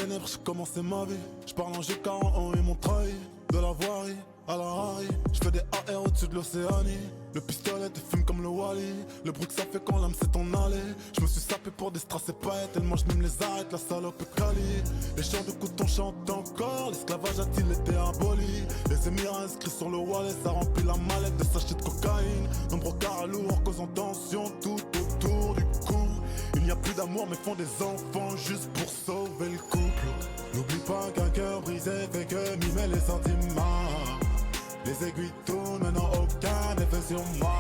ténèbres, j'ai commencé ma vie. J'parle en G40, ils m'ont trahi. De la voirie à la Harry, j'fais des AR au-dessus de l'Océanie. Le pistolet te fume comme le Wally. Le bruit que ça fait quand l'âme s'est en allée. J'me suis sapé pour des strass et paillettes. Tellement j'm'aime les arrête, la salope est quali. Les chants de coton chantent encore. L'esclavage a-t-il été aboli? Les émirats inscrits sur le wallet, ça remplit la mallette de sachets de cocaïne. Nombreux carats lourds causant tension tout autour du cou. Il n'y a plus d'amour mais font des enfants juste pour sauver le couple. N'oublie pas qu'un cœur brisé fait que mimer les sentiments. Les aiguilles tournent, maintenant aucun effet sur moi.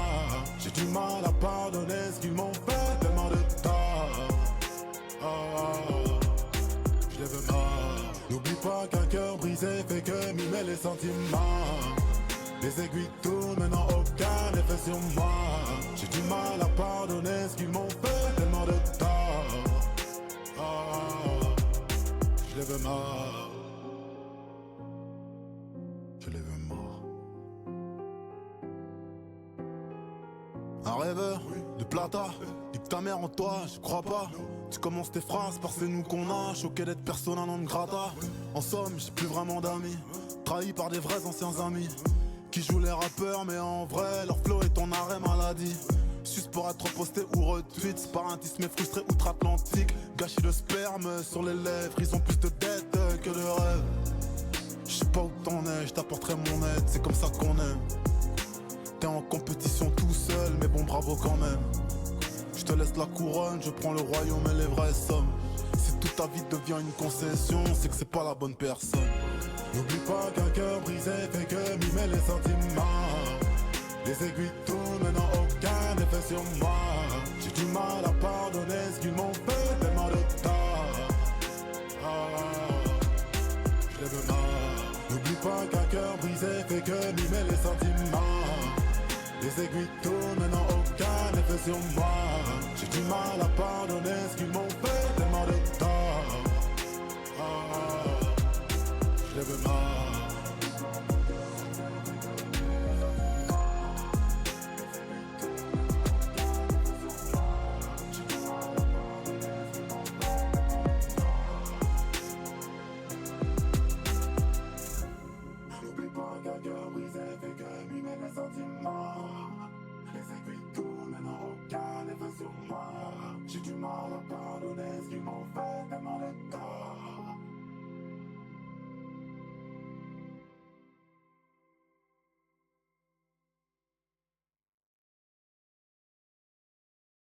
J'ai du mal à pardonner ce qu'ils m'ont fait, tellement de tort. Je les veux mort. N'oublie pas qu'un cœur brisé fait que mimer les sentiments. Les aiguilles tournent, maintenant aucun effet sur moi. J'ai du mal à pardonner ce qu'ils m'ont fait, tellement de tort. Je les veux mort. Je les veux mort. Un rêveur de plata, nique ta mère en toi, je crois pas. Tu commences tes phrases par c'est nous qu'on a, choqué d'être persona non grata. En somme, j'ai plus vraiment d'amis, trahi par des vrais anciens amis qui jouent les rappeurs mais en vrai leur flow est en arrêt maladie. Juste pour être posté ou retweet, sparatisme frustré outre-Atlantique. Gâchis de sperme sur les lèvres, ils ont plus de dettes que de rêves. J'sais pas où t'en es, j't'apporterai mon aide, c'est comme ça qu'on aime. T'es en compétition tout seul, mais bon bravo quand même. Je te laisse la couronne, je prends le royaume et les vraies sommes. Si toute ta vie devient une concession, c'est que c'est pas la bonne personne. N'oublie pas qu'un cœur brisé fait que mimer les sentiments. Les aiguilles tournent, maintenant aucun effet sur moi. J'ai du mal à pardonner ce qu'ils m'ont fait, tellement de tort. Je les veux mort. N'oublie pas qu'un cœur brisé fait que mimer les sentiments. Les aiguilles tournent, maintenant aucun effet sur moi. J'ai du mal à pardonner ce qu'ils m'ont fait, tellement de tort. Je les veux mort. N'oublie pas qu'un cœur brisé fait que mimer les sentiments. Les aiguilles tournent, maintenant aucun effet sur moi. J'ai du mal à pardonner ce qu'ils m'ont fait, tellement de tort.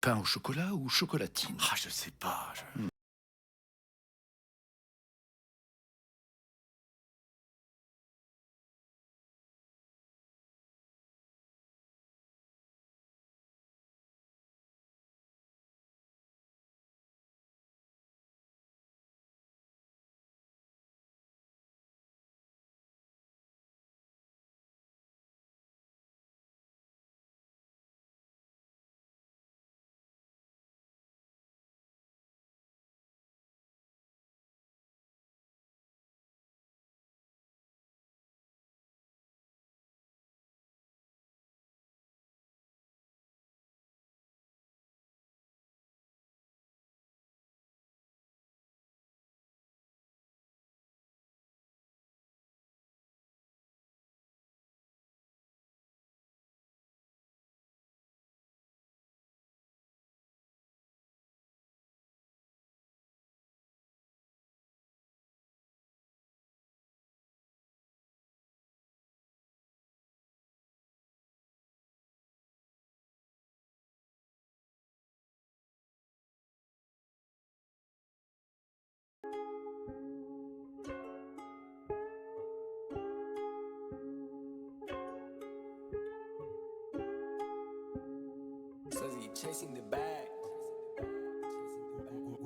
Pain au chocolat ou chocolatine? Ah, je sais pas.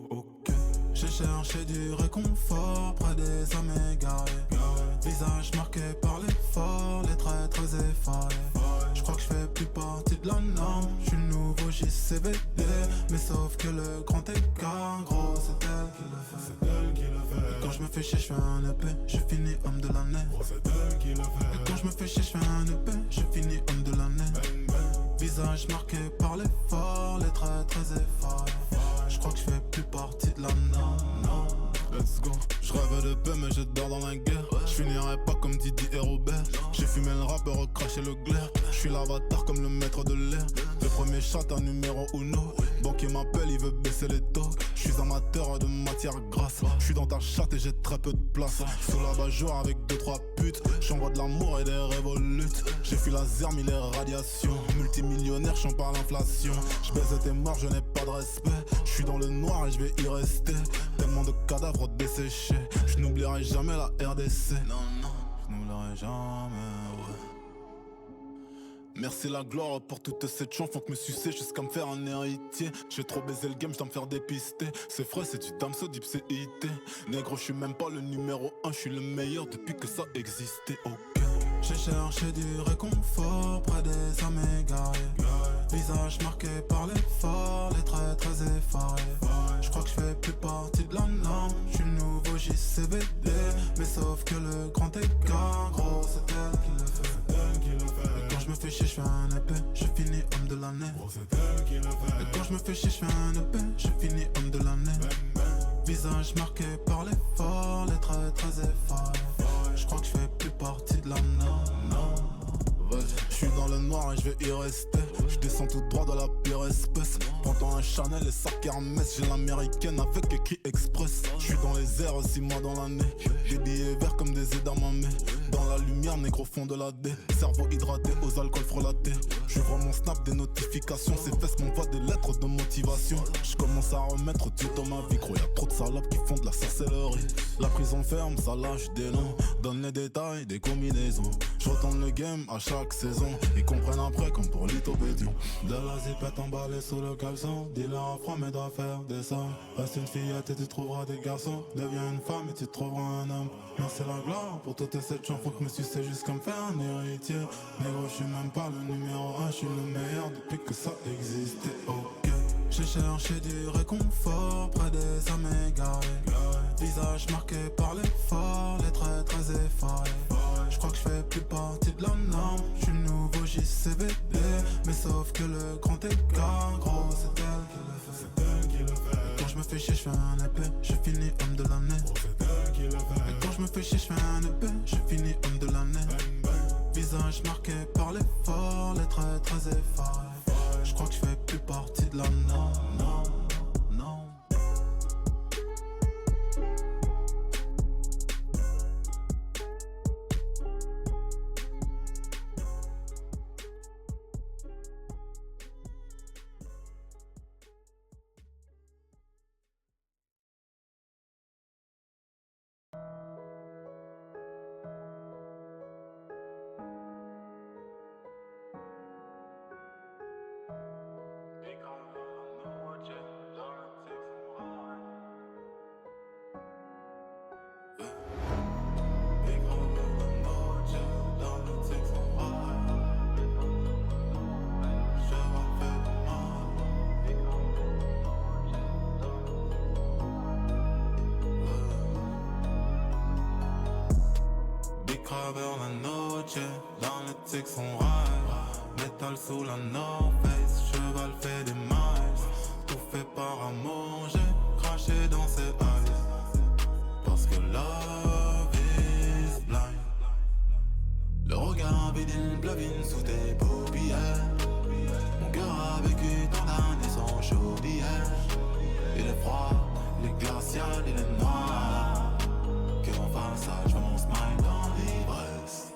Ok, j'ai cherché du réconfort près des hommes égarés. Visage marqué par l'effort, les traits très effarés. Je crois que je fais plus partie de la norme. Je suis nouveau JCVD, mais sauf que le grand écart, gros, c'est elle qui le fait. C'est elle qui le fait. Et quand je me fais chier, je fais un EP, je finis homme de l'année. C'est elle qui le fait. Et quand je me fais chier, je fais un EP, je finis homme de l'année. Visage marqué par l'effort, les traits très effarés. Je crois que je fais plus partie de la norme. Let's go. Je mort dans la guerre. J'finirai pas comme Didi et Robert. J'ai fumé le rappeur, craché le glaire. J'suis l'avatar comme le maître de l'air. Le premier chat un numéro uno. Banquier m'appelle, il veut baisser les taux. J'suis amateur de matière grasse. J'suis dans ta chatte et j'ai très peu de place. Sous la bajour avec 2-3 putes. J'envoie de l'amour et des révolutes. J'ai fui laser, mille radiations. Multimillionnaire, j'en parle l'inflation. J'baise tes morts, je n'ai pas de respect. J'suis dans le noir et j'vais y rester. Tellement de cadavres desséchés. J'n'oublierai jamais la RDC. Non, non, j'n'oublierai jamais, ouais. Merci la gloire pour toute cette chance. Faut que me sucer jusqu'à me faire un héritier. J'ai trop baisé le game, j'dois me faire dépister. C'est frais, c'est du Damso, Deep CIT. Négro, j'suis même pas le numéro 1. J'suis le meilleur depuis que ça existait, ok. J'ai cherché du réconfort près des âmes égarées. Visage marqué par l'effort, les traits très effarés. J'crois que j'fais plus partie de la norme. J'suis le nouveau JCVD. Mais sauf que le grand écart, gros, c'est elle qui le fait. Et quand j'me fais chier, j'fais un épée. Je finis homme de l'année. Et quand j'me fais chier, j'fais un épée. Je finis homme de l'année. Visage marqué par l'effort, les traits très effarés. J'crois que j'fais plus partie de la norme. J'suis dans le noir et j'vais y rester. J'descends tout droit dans la pire espèce. Prends-toi un Chanel et sac Hermès. J'ai l'américaine avec écrit express. J'suis dans les airs 6 mois dans l'année. Des billets verts comme des edamamés. Dans la lumière, négro fond de la D. Cerveau hydraté aux alcools frelatés. J'ouvre mon snap des notifications. Ces fesses m'envoient des lettres de motivation. J'commence à remettre Dieu dans ma vie. Gros, y'a trop de salopes qui font de la sorcellerie. La prison ferme, ça lâche des noms. Donne les détails des combinaisons. J'retourne le game à chaque saison. Ils comprennent après comme pour Lito Bédion. De la zipette emballée sous le caleçon. Dealer à froid mais doit faire des sommes. Reste une fillette et tu trouveras des garçons. Deviens une femme et tu trouveras un homme. Merci la gloire pour toute cette chance. Faut que me sucer jusqu'à me faire un héritier. Négro, j'suis même pas le numéro 1. J'suis le meilleur depuis que ça existait, ok. J'ai cherché du réconfort près des âmes égarées. Visage marqué par l'effort, les traits très effarés. J'crois que j'fais plus partie de la norme. J'suis le nouveau JCVD. Mais sauf que le grand écart, gros, c'est elle qui le fait. Et quand j'me fais chier, j'fais un épée. Je finis homme de l'année. Et quand j'me fais chier, j'fais un épée. Je finis homme de l'année. Visage marqué par l'effort, les traits très effarés. J'crois que j'fais plus partie de la norme. Non, non. Travers la noche, dans le Texas on ride. Métal sous la North Face, cheval fait des miles. Tout fait par amour, j'ai craché dans ses eyes. Parce que love is blind. Le regard vide, une blavine sous tes paupières. Mon cœur a vécu tant d'années sans chaudière. Il est froid, il est glacial, il est noir. Que on fasse ça, je veux mon smile dans l'ivresse.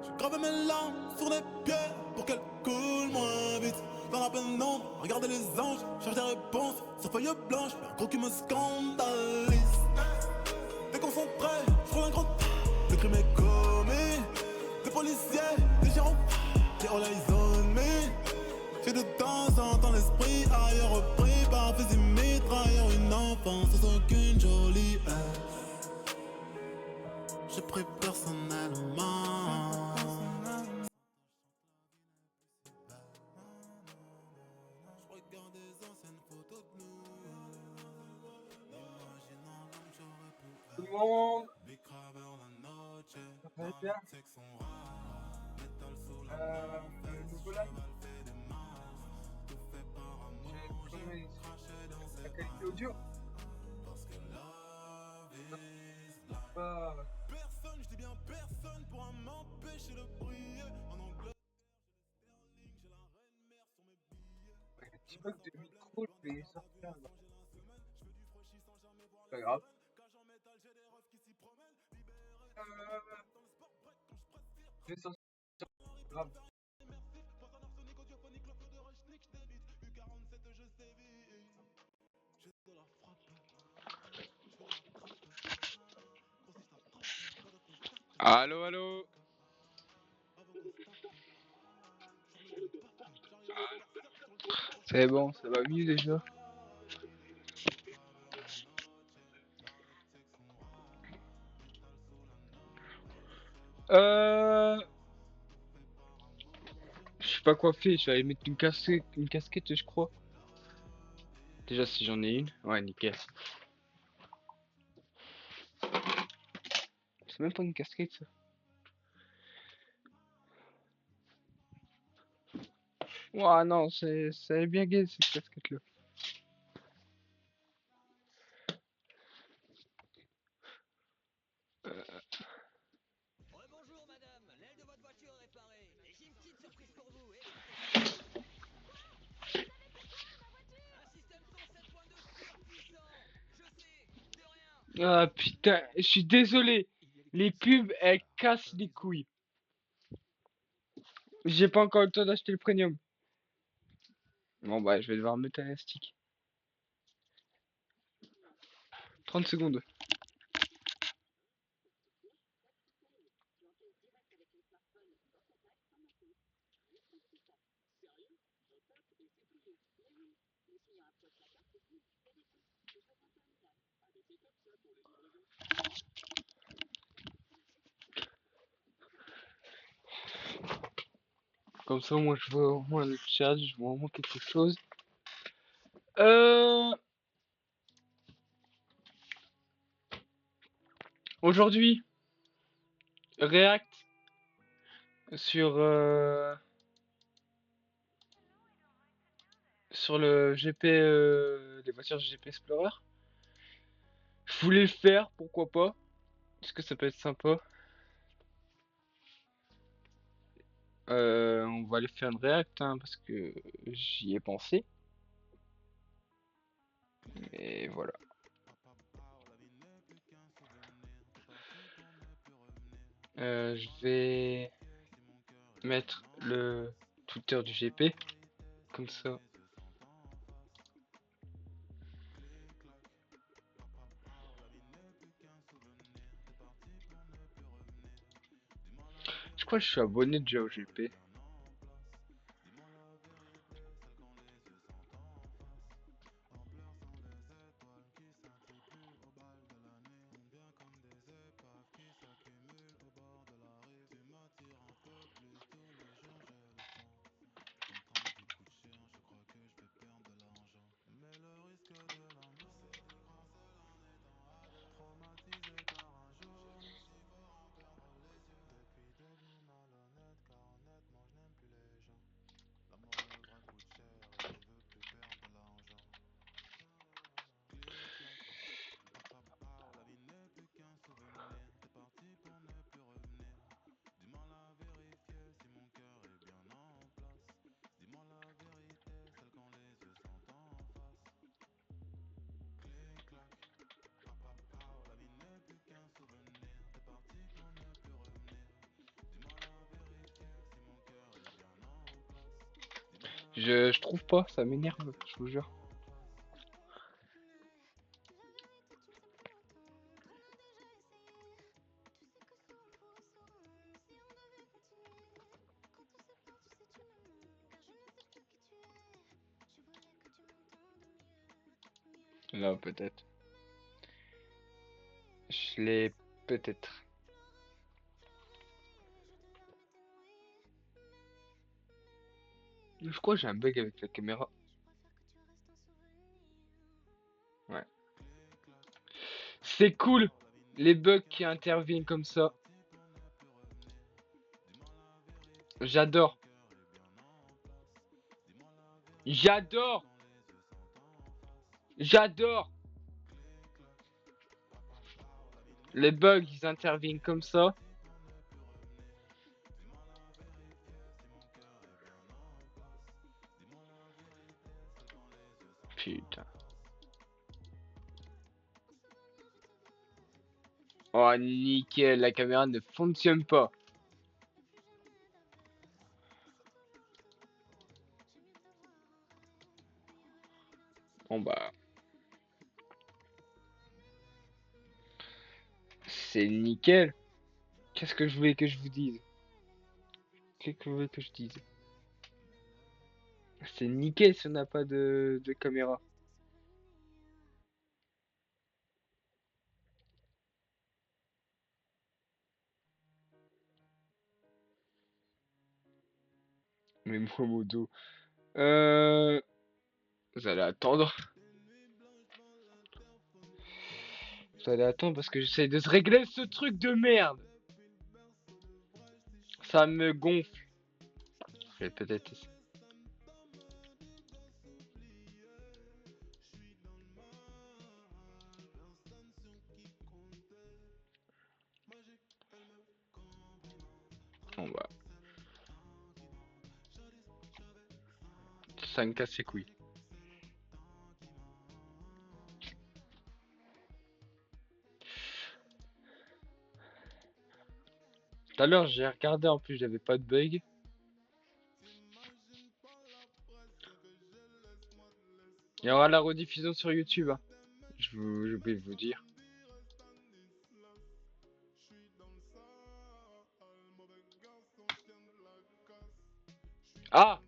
J'ai gravé mes larmes sur les pierres pour qu'elles coulent moins vite. Dans la pleine ombre, regardez les anges, cherche des réponses sur feuille blanche, mais un gros qui me scandalise. Déconcentré, je roule un grand le crime est commis. Des policiers, des gérants, des all eyes on me. J'ai de temps en temps l'esprit ailleurs repris par fusil mitrailleur. Une enfance sans aucune jolie air. J'ai pris personnellement. Je regarde des anciennes photos de nous. Imaginant comme j'aurais pu être. Tout le monde, Big Craver la noche. ça va bien. Nicolas, j'ai voiture. Pas... Personne, je dis bien personne pourra m'empêcher de briller. En Angleterre, j'ai la reine mère sur mes billets. Ouais, le petit bug de micro, je vais sortir là. C'est pas grave. Je vais sortir. C'est grave. Allô, allô. C'est bon, ça va mieux déjà. Je sais pas quoi faire, je vais aller mettre une casquette, je crois. Déjà, si j'en ai une. Ouais, nickel. C'est même pas une casquette, ça. Ouah, non, c'est bien gay, cette casquette-là. Bonjour madame, l'aile de votre voiture est réparée. Et j'ai une petite surprise pour vous. Écoutez ça. Un système son 7.2 surpuissant. Je sais, de rien. Ah putain, je suis désolé. Les pubs, elles cassent les couilles. J'ai pas encore eu le temps d'acheter le premium. Bon bah, je vais devoir mettre un stick. 30 secondes. Comme ça, moi, je vois au moins le chat, je vois au moins quelque chose. Aujourd'hui, React sur sur le GP, les voitures GP Explorer. Je voulais le faire, pourquoi pas? Est-ce que ça peut être sympa? On va aller faire une React, hein, parce que j'y ai pensé. Et voilà. Je vais mettre le Twitter du GP, comme ça. Je crois que je suis abonné déjà au GP. Je trouve pas, ça m'énerve, je vous jure. Là, peut-être. Je l'ai peut-être. Je crois que j'ai un bug avec la caméra. Ouais. C'est cool, les bugs qui interviennent comme ça. J'adore. J'adore. J'adore. Les bugs, ils interviennent comme ça. Putain. Oh, nickel, la caméra ne fonctionne pas. Bon bah, c'est nickel. Qu'est-ce que je voulais que je vous dise? Qu'est-ce que vous voulez que je dise? C'est nickel si on n'a pas de caméra. Mais moi, modo. Vous allez attendre. Vous allez attendre parce que j'essaye de se régler ce truc de merde. Ça me gonfle. Je vais peut-être. Bon bah. Ça me casse les couilles. Tout à l'heure, j'ai regardé en plus, j'avais pas de bug. Il y aura la rediffusion sur YouTube, hein. Je vais vous dire. Ah!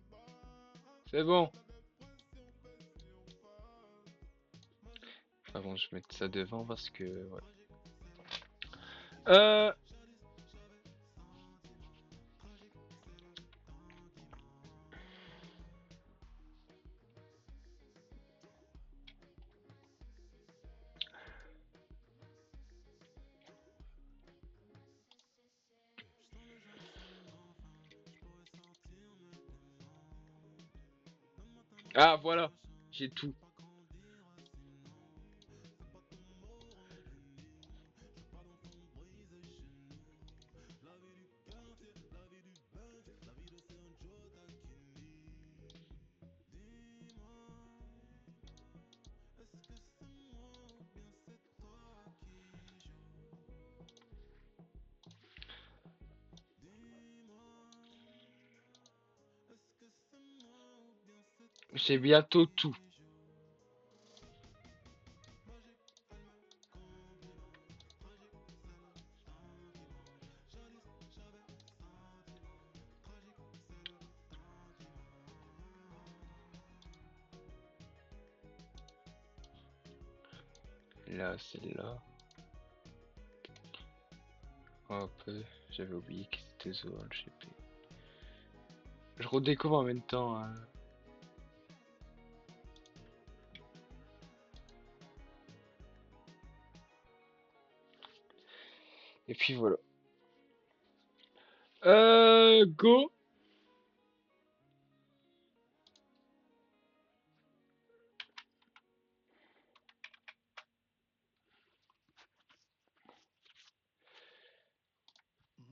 C'est bon. Enfin bon, je vais mettre ça devant parce que... Ouais. Euh... Ah, voilà. J'ai tout. J'ai bientôt tout. Là, c'est là. Hop, j'avais oublié que c'était Zool GP. Je redécouvre en même temps. Et puis voilà. Go.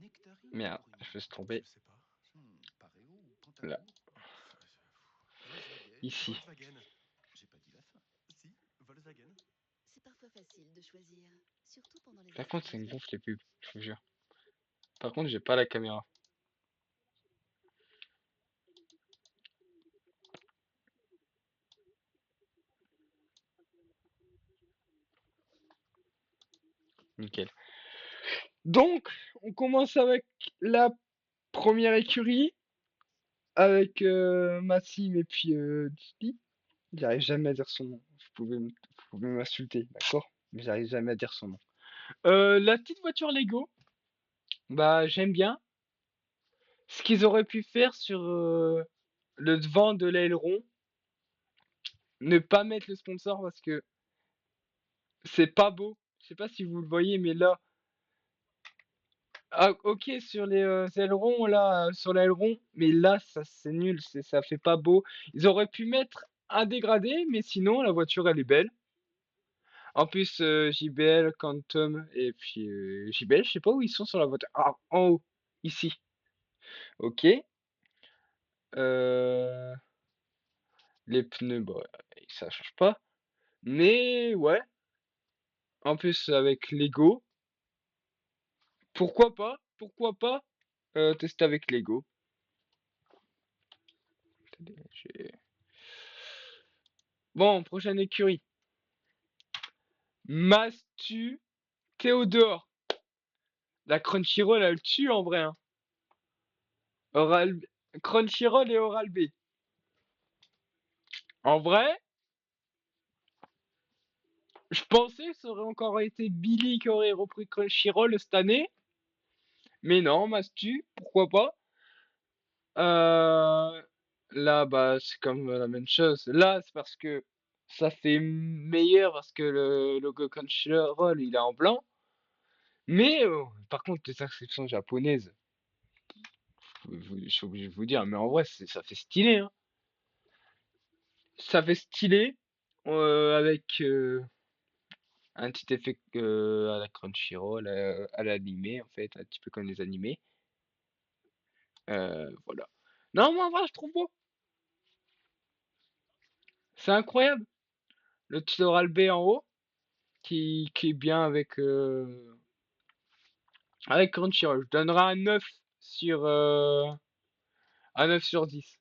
Nectarine Merde, pour une je me suis marque, trompé. je sais pas. Pareo ou Là, Pantagruel? Volkswagen. ici. Volkswagen. J'ai pas dit la fin. Si, Volkswagen. C'est parfois facile de choisir, surtout pendant les Par achats contre, ça me impulsifs. gonfle les pubs, je vous jure. Par contre, j'ai pas la caméra. Nickel. Donc, on commence avec la première écurie. Avec Massim et puis Disney. J'arrive jamais à dire son nom. Vous pouvez m'insulter, d'accord? Mais j'arrive jamais à dire son nom. La petite voiture Lego, bah j'aime bien. Ce qu'ils auraient pu faire sur le devant de l'aileron, ne pas mettre le sponsor parce que c'est pas beau. Je sais pas si vous le voyez, mais là, ah, ok sur les ailerons là, sur l'aileron, mais là ça c'est nul, ça fait pas beau. Ils auraient pu mettre un dégradé, mais sinon, la voiture, elle est belle. En plus, JBL, Quantum et puis JBL, je sais pas où ils sont sur la voiture. Ah, en haut, ici. Ok. Euh, les pneus, bah, ça change pas. Mais ouais, en plus avec Lego, pourquoi pas tester avec Lego. Attendez, bon, prochaine écurie. Mastu Théodore. La Crunchyroll, elle tue en vrai, hein. Oral... Crunchyroll et Oral B. En vrai, je pensais que ça aurait encore été Billy qui aurait repris Crunchyroll cette année. Mais non, Mastu, pourquoi pas. Euh, Là, bah, c'est comme la même chose. Là, c'est parce que ça fait meilleur parce que le logo Crunchyroll, il est en blanc. Mais par contre, les inscriptions japonaises, je suis obligé de vous dire, mais en vrai, ça fait stylé, hein. Ça fait stylé avec un petit effet à la Crunchyroll, à l'animé, en fait, un petit peu comme les animés. Voilà. Non, moi, en vrai, je trouve beau. C'est incroyable. Le petit Oral B en haut, qui est bien avec Crunchyroll. Je donnerai un 9 sur 10.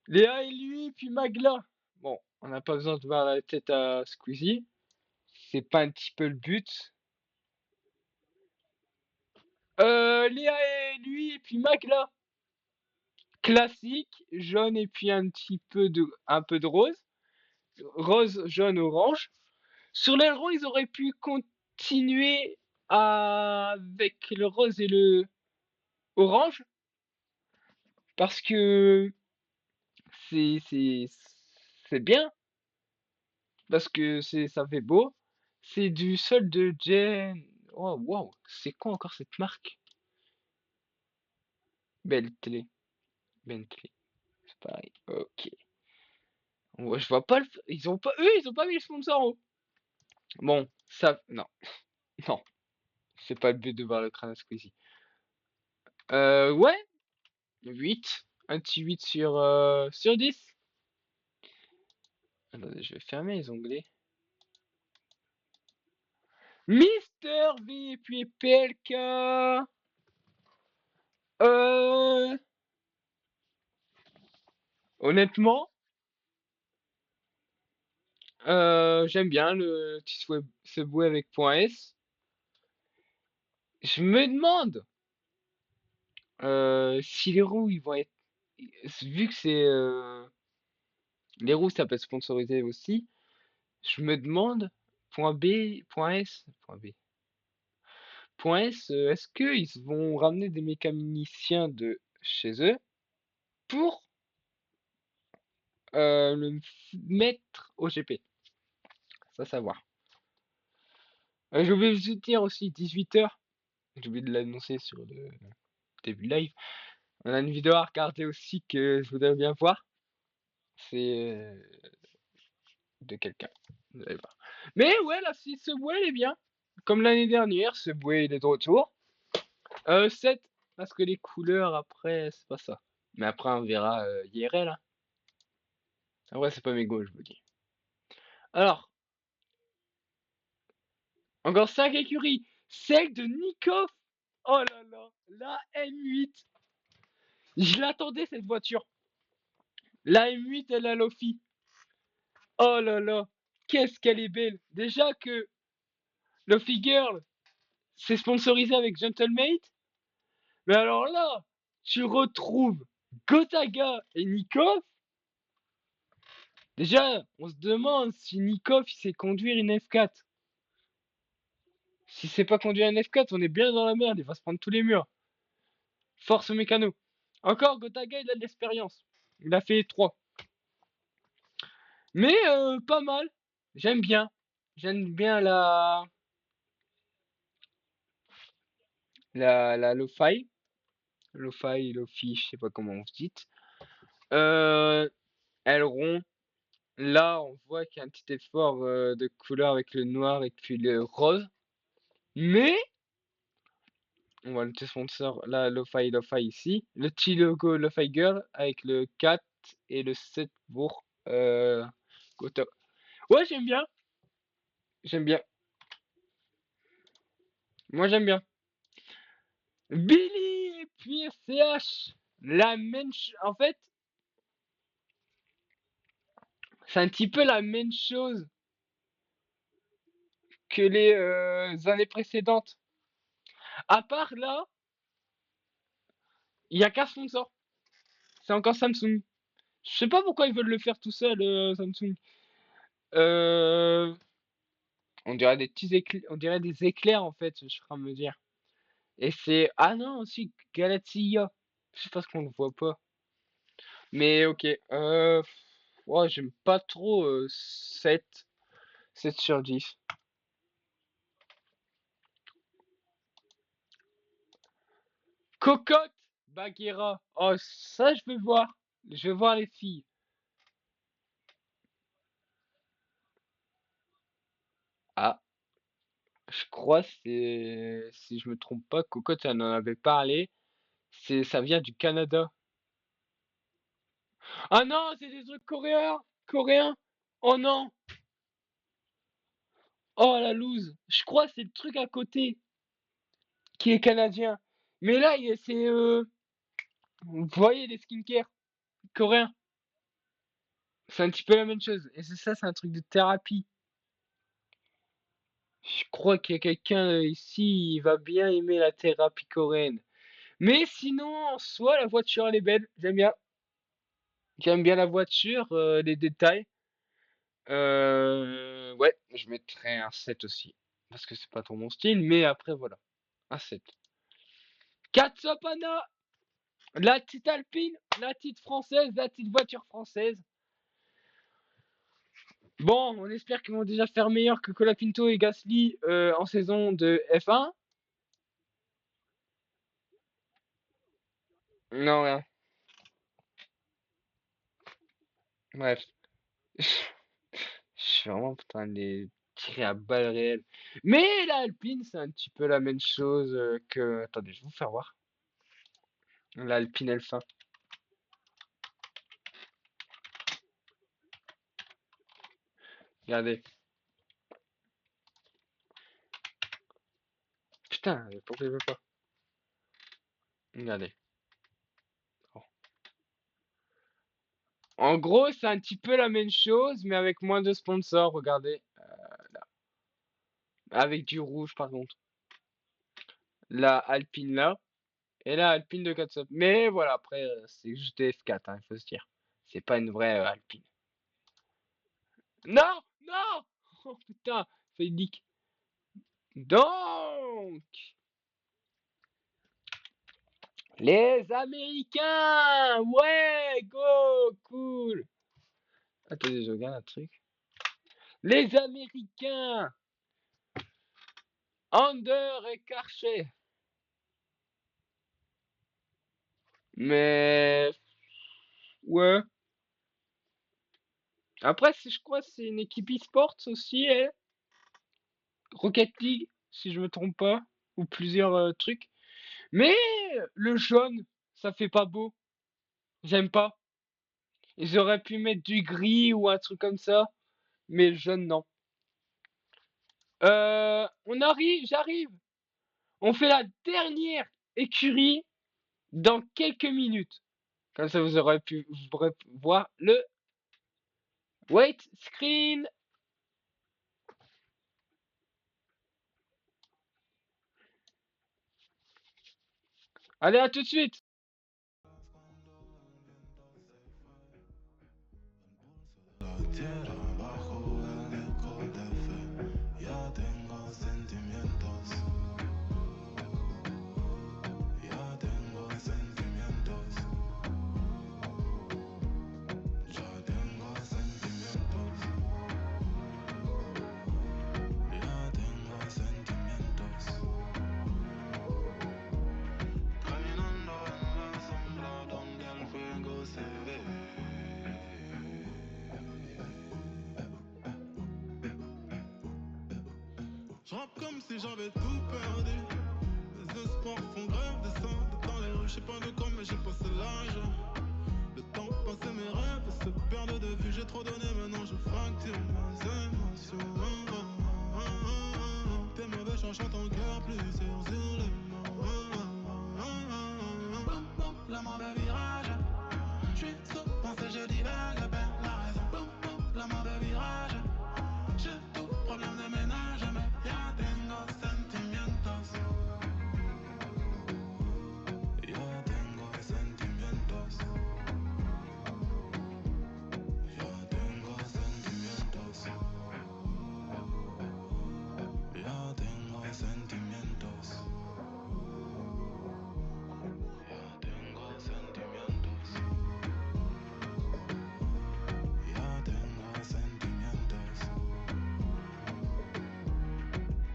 Léa et lui, puis Magla. Bon, on n'a pas besoin de voir la tête à Squeezie. C'est pas un petit peu le but. Léa et lui, puis Magla. Classique, jaune et puis un peu de rose. Rose, jaune, orange. Sur l'aileron, ils auraient pu continuer avec le rose et le orange. Parce que c'est c'est c'est bien parce que ça fait beau. C'est du sol de Jen. Oh wow, c'est quoi encore cette marque? Bentley. Bentley, c'est pareil. Ok. Ouais, je vois pas ils ont pas mis le sponsor en haut. Bon, ça non, non, c'est pas le but de voir le crâne à Squeezie. Ouais, 8, un petit 8 sur 10. Attendez, je vais fermer les onglets. Mister V et puis PLK. Euh, Honnêtement, j'aime bien le petit Subway avec point S. Je me demande si les roues ils vont être, vu que c'est les roues ça peut être sponsorisé aussi. Je me demande point B, point S, point B, point S. Est-ce qu'ils vont ramener des mécaniciens de chez eux pour le mettre au GP? Ça savoir. J'ai oublié de vous dire aussi 18h. J'ai oublié de l'annoncer sur le début de live. On a une vidéo à regarder aussi que je voudrais bien voir. C'est de quelqu'un. Vous allez voir. Mais ouais, là, si ce Subway, il est bien. Comme l'année dernière, ce Subway, il est de retour. 7, parce que les couleurs, après, c'est pas ça. Mais après, on verra IRL. Hein. En vrai, c'est pas mes goûts, je vous dis. Alors, encore 5 écuries. Celle de Nikov. Oh là là, la M8. Je l'attendais, cette voiture. La M8 et la Lofi. Oh là là, qu'est-ce qu'elle est belle. Déjà que Lofi Girl, c'est sponsorisé avec Gentlemate. Mais alors là, tu retrouves Gotaga et Nikov. Déjà, on se demande si Nikov il sait conduire une F4. Si c'est pas conduire une F4, on est bien dans la merde, il va se prendre tous les murs. Force mécano. Encore, Gotaga, il a de l'expérience. Il a fait 3. Mais pas mal. J'aime bien. J'aime bien la lo-fi. Lo-fi, lo-fi, je sais pas comment on se dit. aileron. Là, on voit qu'il y a un petit effort de couleur avec le noir et puis le rose. Mais, on voit le petit sponsor, là, Lo-Fi ici. Le petit logo Lo-Fi Girl avec le 4 et le 7 pour Koto. Ouais, j'aime bien. J'aime bien. Moi, j'aime bien. Billy et puis CH. La même en fait, c'est un petit peu la même chose que les années précédentes. À part là, il y a qu'un sponsor. C'est encore Samsung. Je sais pas pourquoi ils veulent le faire tout seul, Samsung. Euh, on dirait des petits éclairs, on dirait des éclairs en fait, je suis en train de me dire. Et c'est ah non aussi Galaxy IA. Je sais pas ce qu'on le voit pas. Mais ok. Ouais, j'aime pas trop 7 sur 10. Cocotte Bagheera. Oh, ça, je veux voir. Je veux voir les filles. Ah, je crois c'est si je me trompe pas, Cocotte elle en avait parlé. Ça vient du Canada. Ah non, c'est des trucs coréens. Coréens. Oh non. Oh la loose. Je crois que c'est le truc à côté qui est canadien. Mais là, c'est vous voyez les skincare coréens. C'est un petit peu la même chose. Et c'est ça, c'est un truc de thérapie. Je crois qu'il y a quelqu'un ici, il va bien aimer la thérapie coréenne. Mais sinon, en soi, la voiture, elle est belle. J'aime bien. J'aime bien la voiture, les détails. Ouais, je mettrais un 7 aussi. Parce que c'est pas trop mon style, mais après, voilà. Un 7. Katsopana, la petite Alpine, la petite française, la petite voiture française. Bon, on espère qu'ils vont déjà faire meilleur que Colapinto et Gasly en saison de F1. Non, rien. Bref. Je suis vraiment en train de les tirer à balles réelles. Mais la Alpine, c'est un petit peu la même chose que. Attendez, je vais vous faire voir. L'Alpine F1. Regardez. Putain, pourquoi il veut pas? Regardez. Oh. En gros, c'est un petit peu la même chose, mais avec moins de sponsors. Regardez. Avec du rouge, par contre. La Alpine là. Et la Alpine de 4 mais voilà, après, c'est juste des F4, hein, il faut se dire. C'est pas une vraie Alpine. Non! Non! Oh putain, fait leak. Donc, les Américains! Ouais, go! Cool! Attendez, je regarde un truc. Les Américains! Under et Karcher. Mais, ouais. Après, je crois que c'est une équipe e-sports aussi, Rocket League, si je me trompe pas. Ou plusieurs trucs. Mais le jaune, ça fait pas beau. J'aime pas. Ils auraient pu mettre du gris ou un truc comme ça. Mais le jaune, non. J'arrive. On fait la dernière écurie dans quelques minutes. Comme ça, vous aurez pu voir le wait screen. Allez, à tout de suite. La tierra bajo el eco de fe, ya tengo sentimientos, ya tengo sentimientos, ya tengo sentimientos, ya tengo sentimientos. Caminando en J'rappe comme si j'avais tout perdu. Les espoirs font grève, descendent dans les rues. J'sais pas de quoi, mais j'ai passé l'âge. Le temps passé, mes rêves se perdent de vue. J'ai trop donné, maintenant je fracture mes émotions. T'es mauvais, j'en ton cœur plus sûr sur les mots. Boum boum, le mauvais virage. J'suis sous pensée, je divague, perds la raison. Boum boum, le mauvais virage. J'ai tout problème de ménage, mais ya tengo sentimientos. Ya tengo sentimientos. Ya tengo sentimientos. Ya tengo sentimientos. Ya tengo sentimientos. Ya tengo sentimientos.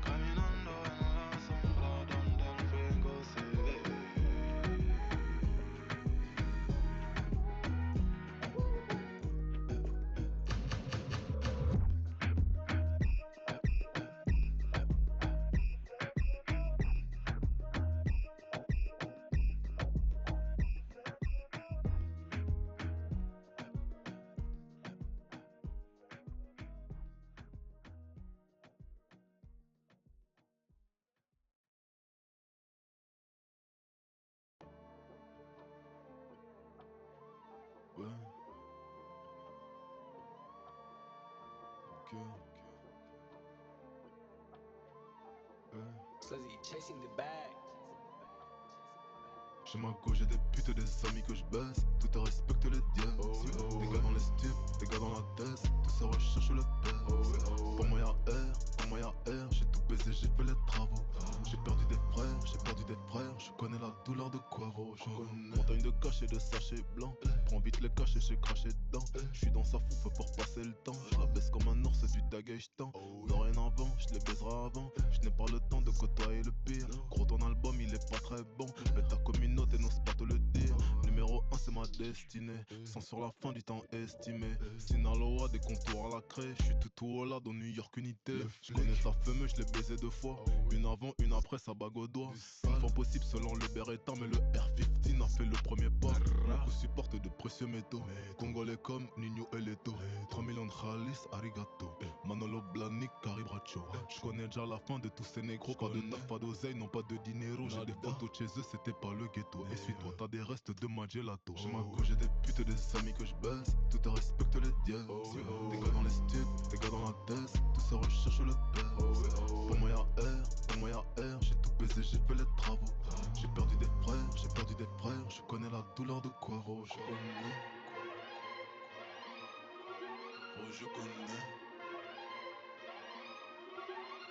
Caminando en la sombra donde el fuego se ve. Ouais. Ok. Ouais. Chasing the bag. Chez ma go, j'ai des putes et des amis que je baisse. Tout te respecte les dièses. Des gars dans les stupes, des gars dans la tête. Tout ça recherche le test. Pour moi y'a R, j'ai tout baisé, j'ai fait les travaux. J'ai perdu des frères, je connais la douleur de Quavo. Montagne de cash et de sachets blancs. Prends vite les caches et j'ai craché dedans. J'suis dans sa foufe pour passer le temps. Je la baisse comme un ours du daguestan. Dorénavant, je les baiserai avant. Je n'ai pas le temps de côtoyer le pire. Gros, ton album il est pas très bon. Mais ta communauté n'ose pas te le dire. Numéro 1 c'est ma destinée. Sans sur la fin du temps estimé. Sinaloa des contours à la craie. J'suis tout haut là dans New York unité. J'connais sa fameuse, je l'ai baisé 2 fois. Une avant, une après, sa bague au doigt. Une fois possible selon le Beretta, mais le R15 a fait le premier pas. Mon coup supporte de précieux métaux. Congolais comme Nino Eleto. 3 millions de Khalis, arigato. Manolo Blahnik, Caribracho. J'connais déjà la fin de tous ces négros. Pas de taf, pas d'oseille, non pas de dinero. J'ai des photos de chez eux, c'était pas le ghetto. Essuie-toi, t'as des restes de ma gelato. Chez ma go, j'ai des putes et des amis que je baisse. Tout te respecte les dièses. Des gars dans les stupes, des gars dans la tête. Tout ça recherche le test. Pour moi y'a R, j'ai tout baisé, j'ai fait les travaux. J'ai perdu des frères, je connais la douleur de Quavo. Je connais. Oh, je connais.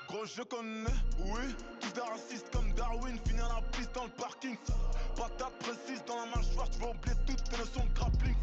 Gros, je connais, oui. Tous des racistes comme Darwin, finir la piste dans le parking. Patate précise dans la mâchoire, tu vas oublier toutes tes notions de grappling.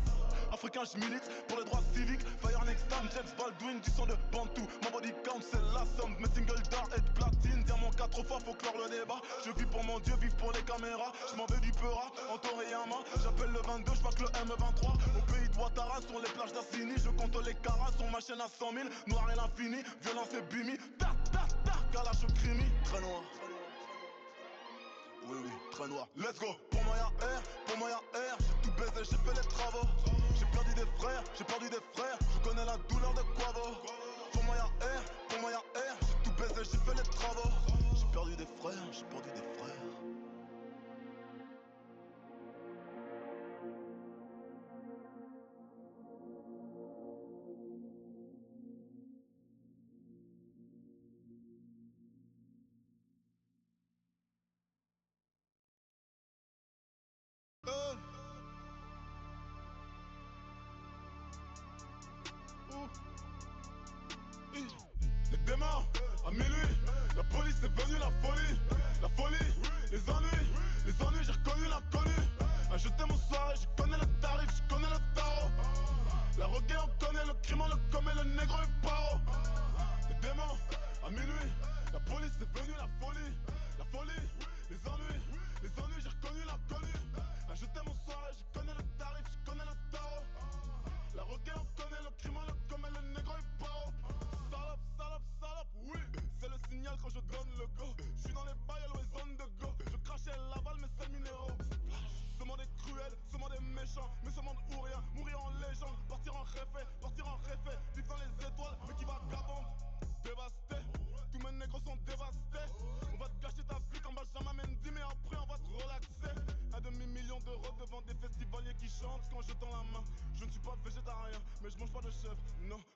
Africain, je milite pour les droits civiques. Fire next time, James Baldwin, du son de Bantu. Mon body count, c'est la somme. Mes singles d'or et de platine. Diamant 4 fois, faut clore le débat. Je vis pour mon Dieu, vive pour les caméras. Je m'en vais du Peura, en Toriyama. J'appelle le 22, je le M23. Au pays de Ouattara, sur les plages d'Assini. Je compte les caras sur ma chaîne à 100 000. Noir et l'infini, violence et bimi. Tac, tac, tac, Kalash au crimi. Très noir. Oui, très noir. Let's go. Pour moi y'a R, j'ai tout baisé, j'ai fait les travaux. J'ai perdu des frères, je connais la douleur de Quavo. Pour moi y'a R, j'ai tout baisé, j'ai fait les travaux. J'ai perdu des frères. Les démons, à minuit, la police est venue, la folie, les ennuis, j'ai reconnu l'inconnu. À jeter mon soirée, je connais le tarif, je connais le tarot. La reggae, on connaît le crime, on le commet, le négro est paro. Les démons, à minuit, la police est venue, la folie, les ennuis, j'ai reconnu l'inconnu. À jeter mon soirée, je connais le tarif, je connais le tarot. La reggae, on connaît le crime, on le commet, le négro est paro. Salope, oui, c'est le signal quand je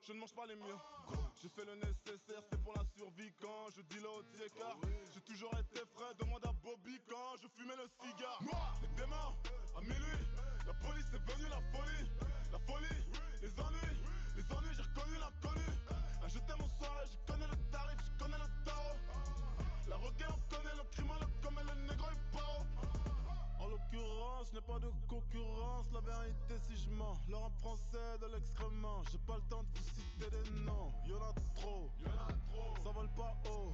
je ne mange pas les miens. J'ai fait le nécessaire, c'est pour la survie quand je dis le haut car j'ai toujours été frais, demande à Bobby quand je fumais le cigare. Moi, les démons, à minuit, la police est venue, la folie, les ennuis, j'ai reconnu l'inconnu. Je t'aime au soir, je connais le tarif, je connais le tarot. La regain, on connaît le crime, comme le négro est paro. En l'occurrence, je n'ai pas de concurrence, la vérité si je mens. Le rap français de l'excrément, j'ai pas le temps de vous citer des noms. Y'en a trop, ça vole pas haut,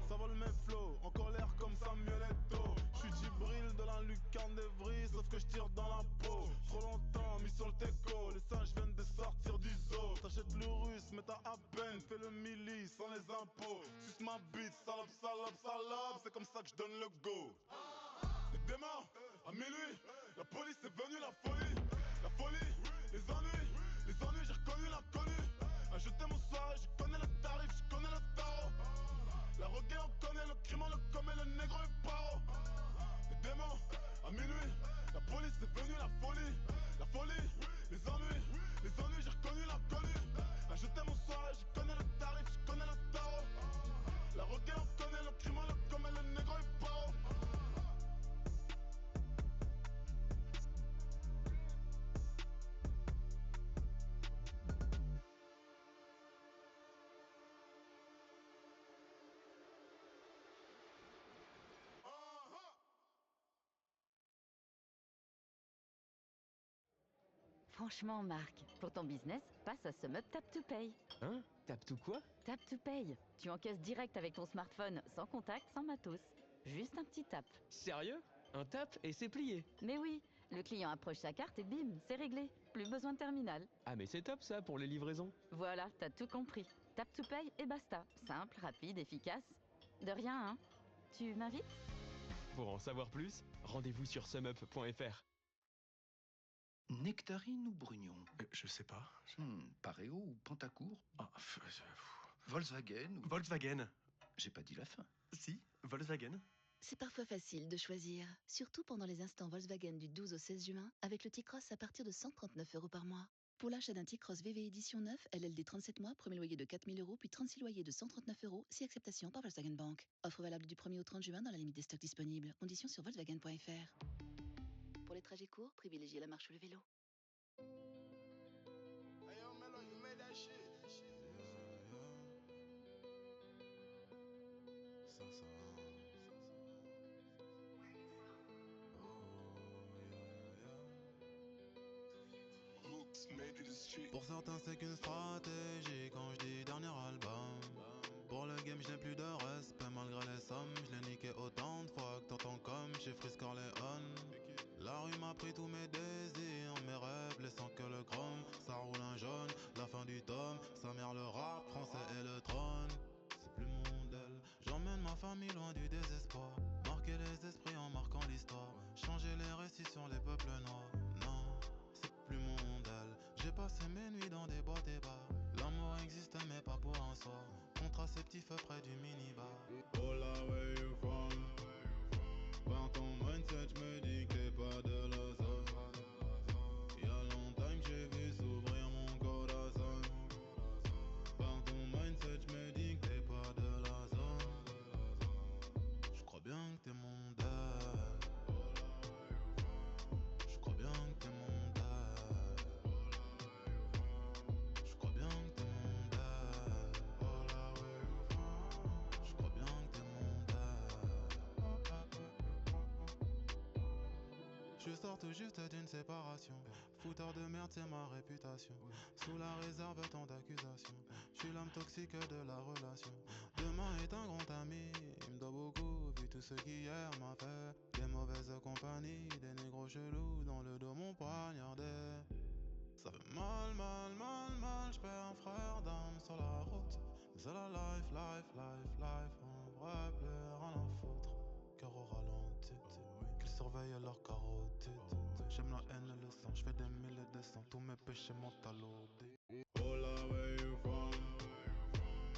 ça vole mes flots, en colère comme Samuel Eto'o. J'suis Djibril de la lucarne d'Evry, sauf que je tire dans la peau. Trop longtemps mis sur le teco, les singes viennent de sortir du zoo. T'achètes le russe, mais t'as à peine fait le milli sans les impôts. Suce ma bite, salope, c'est comme ça que je donne le go. Les démons, à minuit, la police est venue, la folie, les ennuis, j'ai reconnu l'inconnu. Je t'aime au soir, je connais le tarif, je connais le tarot. La regain, on connaît le crime, le comme le négro est paro. Les démons, à minuit, la police est venue, la folie, les ennuis, j'ai reconnu l'inconnu. Je t'aime au soir, je connais le tarif, je connais le tarot. La regain, on connaît le crime, le comme le négro est paro. Franchement, Marc, pour ton business, passe à SumUp Tap to Pay. Hein? Tape tout quoi? Tap to Pay. Tu encaisses direct avec ton smartphone, sans contact, sans matos. Juste un petit tap. Sérieux? Un tap et c'est plié. Mais oui, le client approche sa carte et bim, c'est réglé. Plus besoin de terminal. Ah mais c'est top ça pour les livraisons. Voilà, t'as tout compris. Tap to Pay et basta. Simple, rapide, efficace. De rien, hein? Tu m'invites? Pour en savoir plus, rendez-vous sur sumup.fr. Nectarine ou Brugnon? Je sais pas. Pareo ou Pantacourt? Ah, Volkswagen ou... Volkswagen. J'ai pas dit la fin. Si, Volkswagen. C'est parfois facile de choisir, surtout pendant les instants Volkswagen du 12 au 16 juin, avec le T-Cross à partir de 139 € par mois. Pour l'achat d'un T-Cross VV édition 9, LLD 37 mois, premier loyer de 4 000 €, puis 36 loyers de 139 €, si acceptation par Volkswagen Bank. Offre valable du 1er au 30 juin dans la limite des stocks disponibles. Conditions sur Volkswagen.fr. Pour les trajets courts, privilégiez la marche ou le vélo. Pour certains c'est qu'une stratégie quand je dis dernier album. Pour le game je n'ai plus de respect malgré les sommes. Je l'ai niqué autant de fois que t'entends comme chez Frisk Corleone. La rue m'a pris tous mes désirs, mes rêves laissant que le chrome. Ça roule un jaune, la fin du tome. Sa mère le rap français et le trône. C'est plus mon modèle. J'emmène ma famille loin du désespoir. Marquer les esprits en marquant l'histoire. Changer les récits sur les peuples noirs. Non, c'est plus mon modèle. J'ai passé mes nuits dans des boîtes et bars. L'amour existe mais pas pour un soir. Contraceptif près du minibar. Oh là where you from? Par ton mindset j'me dis que t'es pas de la zone. Y'a longtemps que j'ai vu s'ouvrir mon corazon. Par ton mindset j'me dis que t'es pas de la zone. J'crois bien que t'es mon dad. J'crois bien que t'es mon dad. J'crois bien que t'es mon dad. J'crois bien que t'es mon dad. Je sors tout juste d'une séparation. Fouteur de merde, c'est ma réputation. Sous la réserve, tant d'accusations. Je suis l'homme toxique de la relation. Demain est un grand ami. Il me doit beaucoup, vu tout ce qu'hier m'a fait. Des mauvaises compagnies, des négros chelous dans le dos m'ont poignardé. Ça fait mal, mal, mal, mal. J'perds un frère d'âme sur la route. Mais c'est la life, life, life, life. En vrai, plus rien à foutre. Cœur au ralenti. Qu'ils surveillent leur carotide. J'aime la haine et le sang. J'fais des mille et des cents. Tous mes péchés m'ont talodé. Oh là, where you from?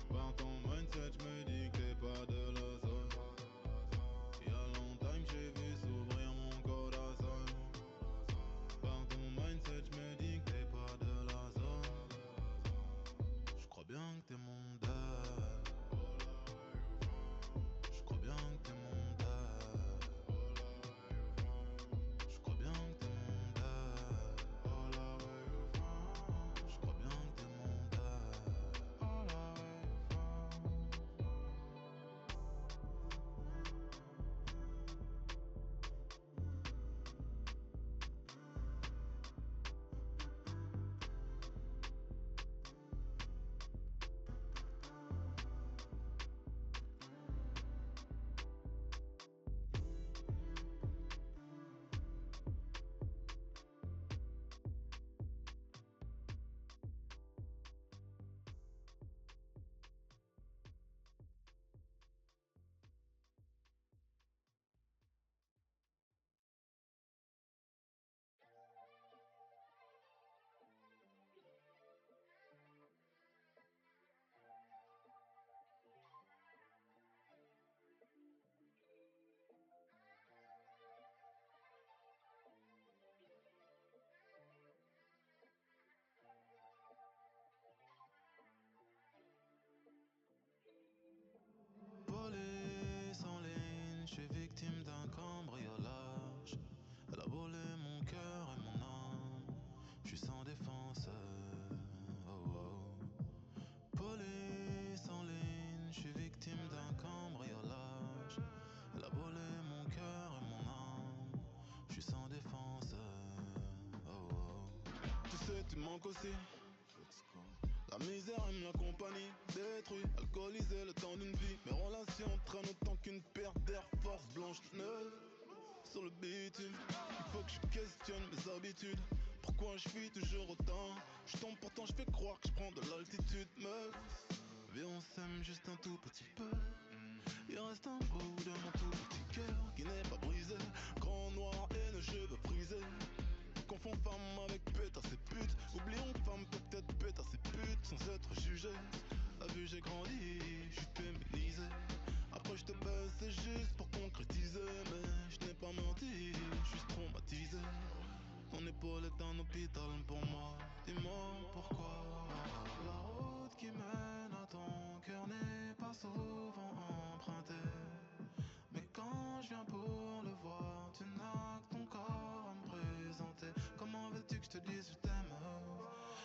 Par ton mindset, j'me dis que t'es pas de la zone. Y'a longtemps que j'ai vu s'ouvrir mon corazon. Par ton mindset, j'me dis que t'es pas de la zone. bien que t'es mon dad. Je crois bien que t'es mon dad. Je crois bien que t'es mon dad. Je crois bien que t'es mon dad. Police en ligne, je suis victime d'un cambriolage. Elle a volé mon cœur et mon âme. Je suis sans défense. Oh, oh. Police en ligne, je suis victime d'un cambriolage. Elle a volé mon cœur et mon âme. Je suis sans défense. Oh, oh. Tu sais, tu manques aussi. La misère aime la compagnie, détruit, alcoolisé le temps d'une vie. Mes relations traînent autant qu'une paire d'Air Force blanche neuve sur le bitume. Il faut que je questionne mes habitudes. Pourquoi je fuis toujours autant? Je tombe pourtant je fais croire que je prends de l'altitude. Meuf, viens on s'aime juste un tout petit peu. Il reste un bout de mon tout petit cœur qui n'est pas brisé. Grand noir et nos cheveux frisés. Confond femme avec pétasse et pute. Oublions femme peut peut-être pétasse et pute sans être jugé. T'as vu j'ai grandi, je suis féminisé. Après je te baisse c'est juste pour concrétiser. Mais je n'ai pas menti, je suis traumatisé. Ton épaule est un hôpital pour moi. Dis-moi pourquoi. La route qui mène à ton cœur n'est pas souvent empruntée. Mais quand je viens pour le voir, tu n'as que ton corps à me présenter. Comment veux-tu que je te dise je t'aime?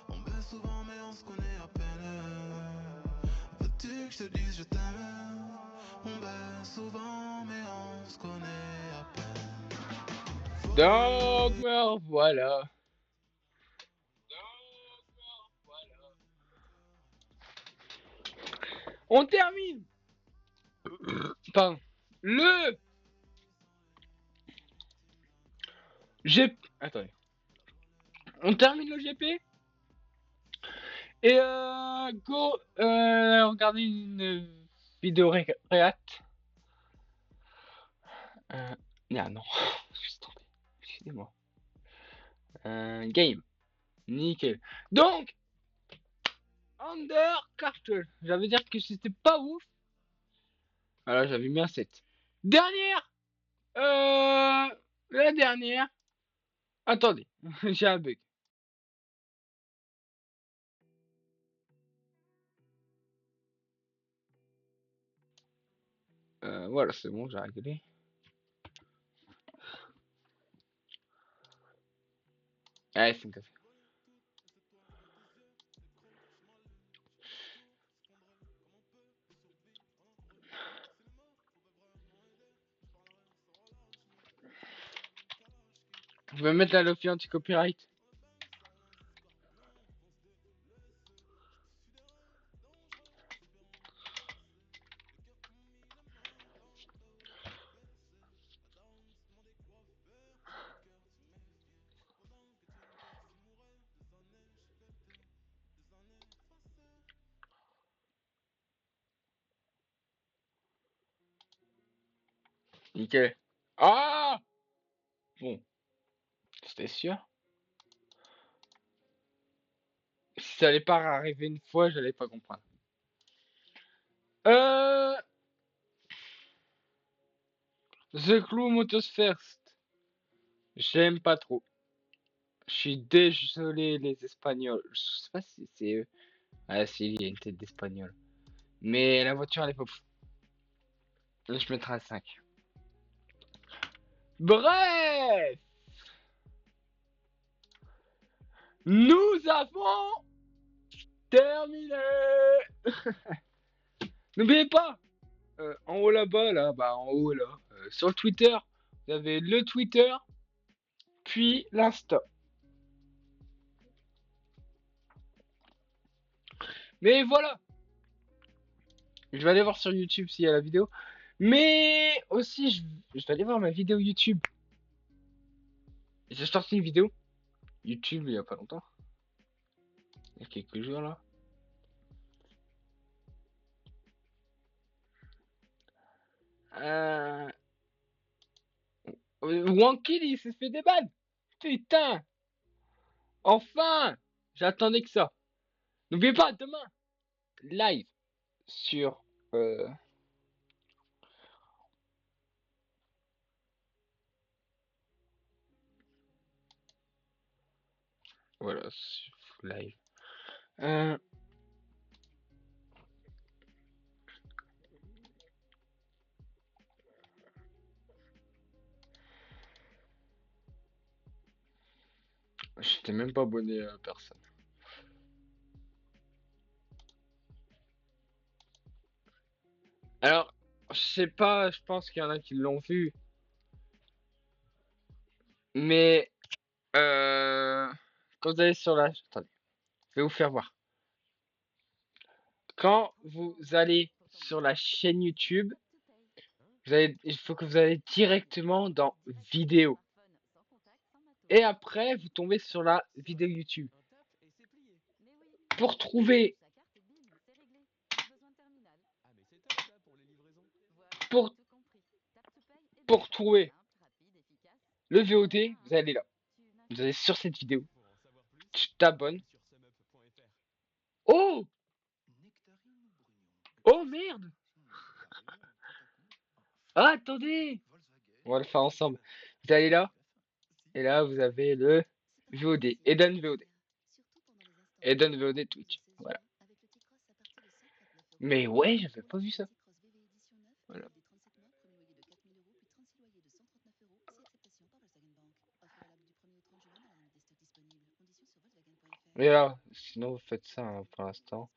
On baisse souvent mais on se connaît à peine. Veux-tu que je te dise je t'aime? On baisse souvent mais on se connaît à peine. Donc, voilà. On termine. Pardon. Le GP. Attendez. On termine le GP. Et go regarder une vidéo réact. Non. Juste attendez. Excusez-moi. Game. Nickel. Donc, Under Castle. J'avais dire que c'était pas ouf. Alors j'avais mis un 7. Dernière. La dernière. Attendez. J'ai un bug. Voilà, c'est bon, j'ai réglé. Allez, c'est un café. Vous pouvez mettre la Lofi anti-copyright. Nickel. Ah! Bon. C'était sûr. Si ça allait pas arriver une fois, j'allais pas comprendre. The Clue Motors First. J'aime pas trop. Je suis désolé les Espagnols. Je sais pas si c'est eux. Ah si, il y a une tête d'espagnol. Mais la voiture, elle est pas fou. Là, je mettrai un 5. Bref, nous avons terminé. N'oubliez pas, en haut là-bas, là, bah en haut là, sur le Twitter, vous avez le Twitter, puis l'Insta. Mais voilà, je vais aller voir sur YouTube s'il y a la vidéo. Mais aussi, je vais aller voir ma vidéo YouTube. J'ai sorti une vidéo YouTube il y a pas longtemps. Il y a quelques jours là. Euh... Wankill il s'est fait des balles. Putain. Enfin. J'attendais que ça. N'oubliez pas, demain, live sur... Voilà, sur live. Euh... J'étais même pas abonné à personne. Alors, je sais pas, je pense qu'il y en a qui l'ont vu. Mais, quand vous allez sur la... Attendez, je vais vous faire voir. Quand vous allez sur la chaîne YouTube, il faut que vous allez directement dans vidéo. Et après, vous tombez sur la vidéo YouTube. Pour trouver, pour, pour trouver le VOD, vous allez là. Vous allez sur cette vidéo. Tu t'abonnes. Oh! Oh merde! Ah, attendez! On va le faire ensemble. Vous allez là. Et là, vous avez le VOD. Eden VOD. Eden VOD Twitch. Voilà. Mais ouais, j'avais pas vu ça. Voilà. Et là, sinon vous faites ça hein, pour l'instant.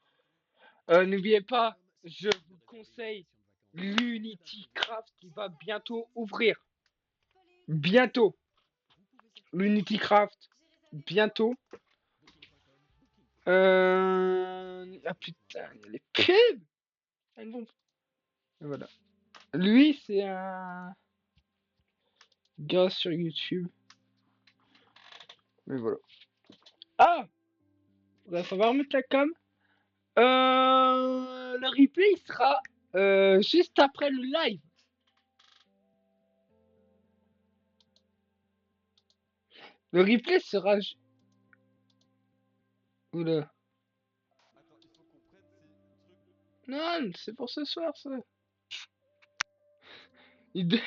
N'oubliez pas, je vous conseille l'Unity Craft qui va bientôt ouvrir. Bientôt. L'Unity Craft. Bientôt. Ah putain, il y a les pubs. Ah, bon. Et voilà. Lui, c'est un gars sur YouTube. Mais voilà. Ah! Bref, on va remettre la cam. Le replay il sera juste après le live. Le replay sera. Oula. Non, c'est pour ce soir ça. Ils,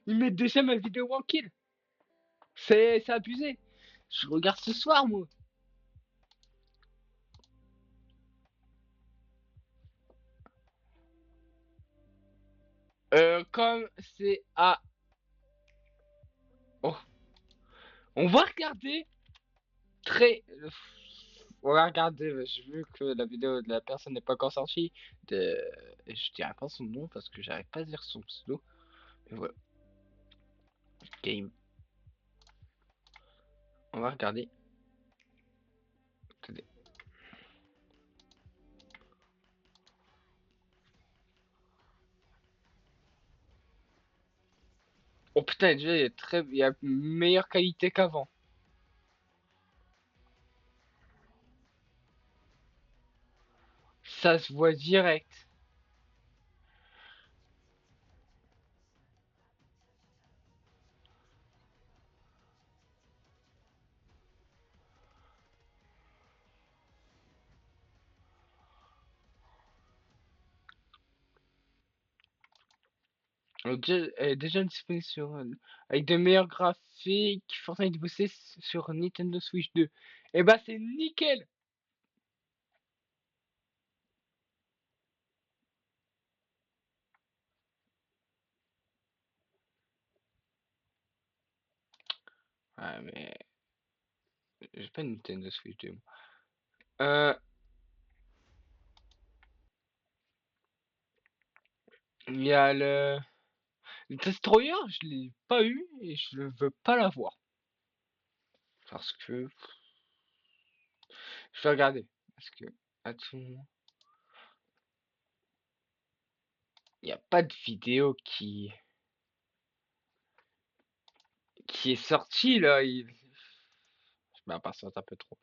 ils mettent déjà ma vidéo en kill. C'est abusé. Je regarde ce soir moi. Comme c'est à. Oh. On va regarder très. On va regarder. J'ai vu que la vidéo de la personne n'est pas encore sortie. Je dirais pas son nom parce que j'arrive pas à dire son pseudo. Mais voilà. Game. On va regarder. Attendez. Oh putain, déjà il y a meilleure qualité qu'avant. Ça se voit direct. Déjà disponible sur avec de meilleurs graphiques, Fortnite bossé sur Nintendo Switch 2. Et bah c'est nickel. Ah, mais j'ai pas une Nintendo Switch 2, moi. Euh, il y a le Destroyer, je l'ai pas eu et je veux pas l'avoir. Parce que je vais regarder. Parce que, attends, il n'y a pas de vidéo qui est sortie là. Je m'impatiente un peu trop.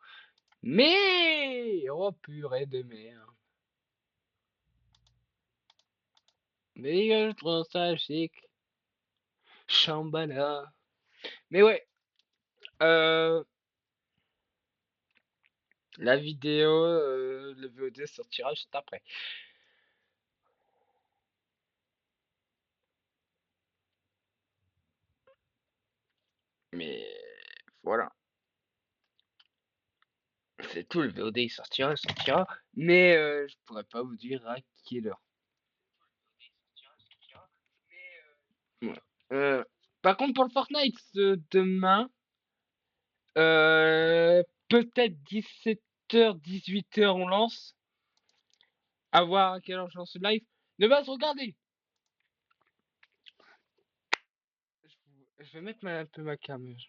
Mais, oh purée de merde. Mais je trouve ça chic. Shambhala. Mais ouais, euh, la vidéo, le VOD sortira juste après. Mais voilà, c'est tout. Le VOD il sortira. Mais je pourrais pas vous dire à quelle heure. Ouais. Par contre, pour le Fortnite, demain, peut-être 17h, 18h, on lance. À voir à quelle heure je lance le live. De base, regardez. Je vais mettre un peu ma caméra.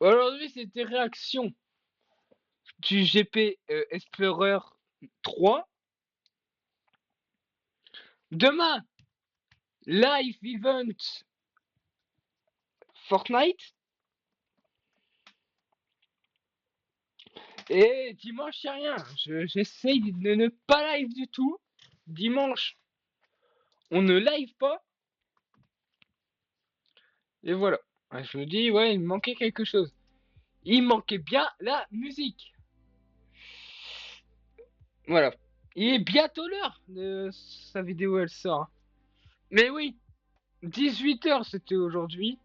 Aujourd'hui, c'était réaction du GP Explorer 3. Demain, live event Fortnite. Et dimanche, c'est rien. J'essaye de ne pas live du tout. Dimanche, on ne live pas. Et voilà. Je me dis, ouais, il me manquait quelque chose. Il manquait bien la musique. Voilà. Il est bientôt l'heure de sa vidéo, elle sort. Mais oui, 18h c'était aujourd'hui.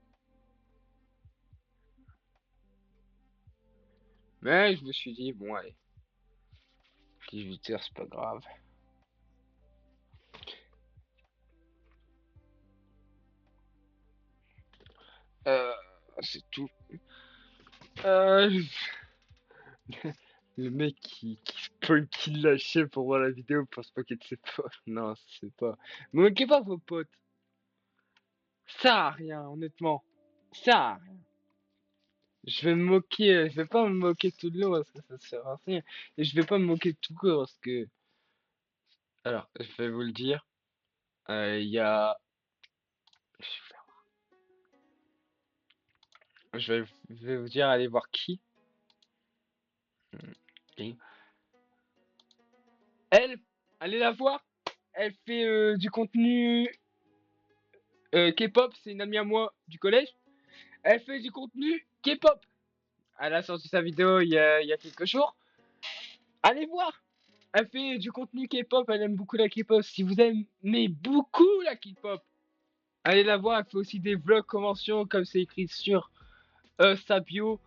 Mais je me suis dit, bon, allez. 18h, c'est pas grave. Euh, c'est tout. Euh, le mec qui lâchait pour voir la vidéo pour se moquer de ses potes. Non, c'est pas. Ne moquez pas vos potes. Ça a rien, honnêtement. Ça a rien. Je vais me moquer, je vais pas me moquer tout le long parce que ça sert à rien. Et je vais pas me moquer tout court parce que. Alors, je vais vous le dire. Il y a. Je vais vous dire, allez voir qui. Et elle, allez la voir. Elle fait du contenu K-pop. C'est une amie à moi du collège. Elle fait du contenu K-pop. Elle a sorti sa vidéo il y a quelques jours. Allez voir. Elle fait du contenu K-pop. Elle aime beaucoup la K-pop. Si vous aimez beaucoup la K-pop, allez la voir. Elle fait aussi des vlogs conventions comme c'est écrit sur sa bio.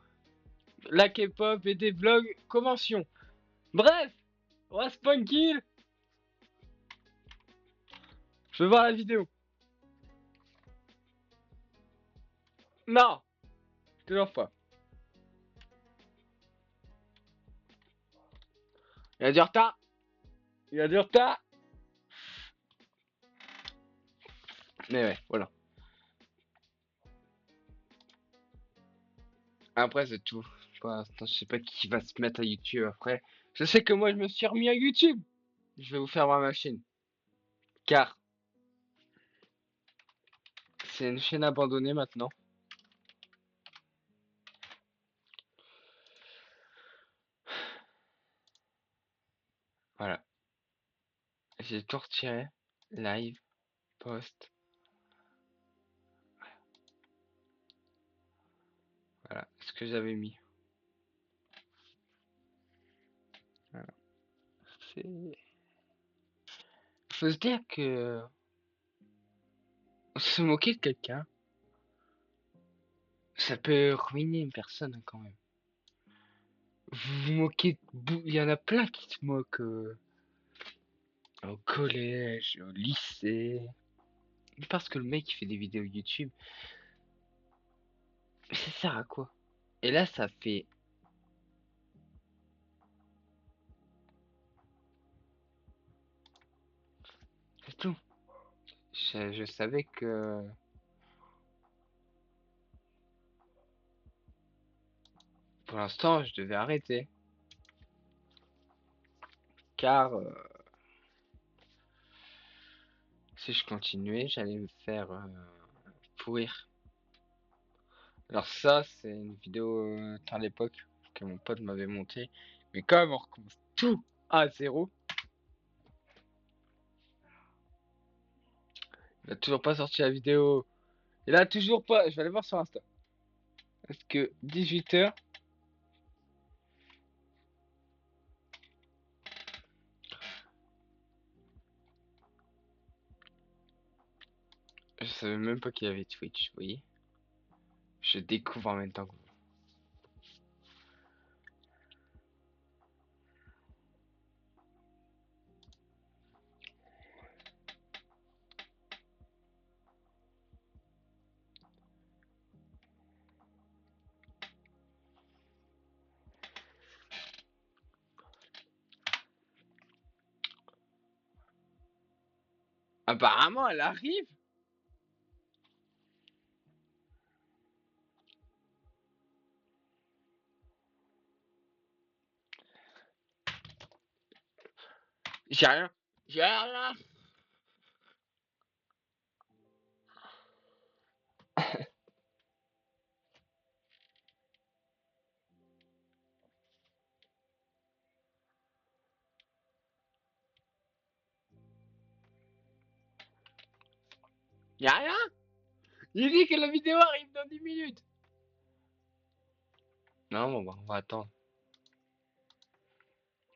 La K-pop et des vlogs conventions. Bref, on va se punkill. Je veux voir la vidéo. Non, toujours pas. Il y a du retard. Il y a du retard. Mais ouais, voilà. Après, c'est tout. Pour l'instant, je sais pas qui va se mettre à YouTube après. Je sais que moi, je me suis remis à YouTube. Je vais vous faire voir ma chaîne. Car c'est une chaîne abandonnée maintenant. Voilà. J'ai tout retiré. Live, post. Voilà ce que j'avais mis. Voilà. C'est. Faut se dire que se moquer de quelqu'un, ça peut ruiner une personne quand même. Vous vous moquez, il y en a plein qui se moquent au collège, au lycée, Parce que le mec il fait des vidéos YouTube. Ça sert à quoi? Et là, ça fait. C'est tout. Je savais que. Pour l'instant, je devais arrêter. Car si je continuais, j'allais me faire pourrir. Alors ça, c'est une vidéo à l'époque que mon pote m'avait monté. Mais comme on recommence tout à zéro, il a toujours pas sorti la vidéo. Il a toujours pas. Je vais aller voir sur Insta. Parce que 18h. Je savais même pas qu'il y avait Twitch, vous voyez. Je découvre en même temps que vous. Apparemment, elle arrive. J'ai rien. J'ai rien. Y'a rien. Il dit que la vidéo arrive dans 10 minutes. Non, bon, bah, on va attendre.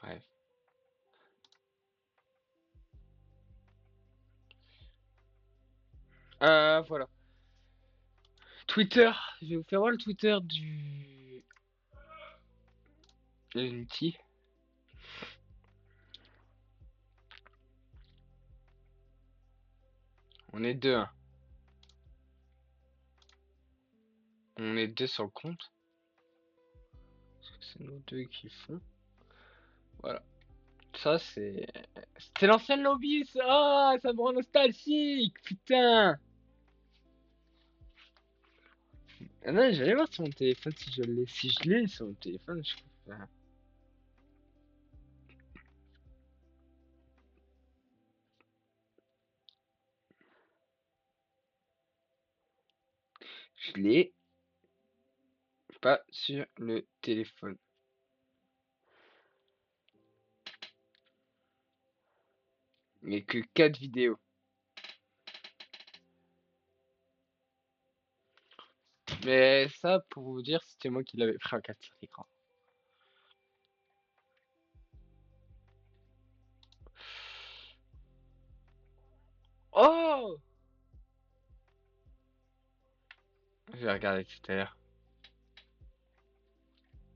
Bref. Voilà. Twitter. Je vais vous faire voir le Twitter du. De l'outil. On est deux, hein. On est deux sur le compte. Parce que c'est nous deux qui font. Voilà. Ça, c'est. C'était l'ancienne lobby, ça. Ah, ça me rend nostalgique. Putain. Ah non, j'allais voir sur mon téléphone si je l'ai. Si je l'ai sur mon téléphone, je peux faire. Je l'ai pas sur le téléphone. Mais que 4 vidéos. Mais ça, pour vous dire, c'était moi qui l'avais pris en capture d'écran. Oh! Je vais regarder tout à l'heure.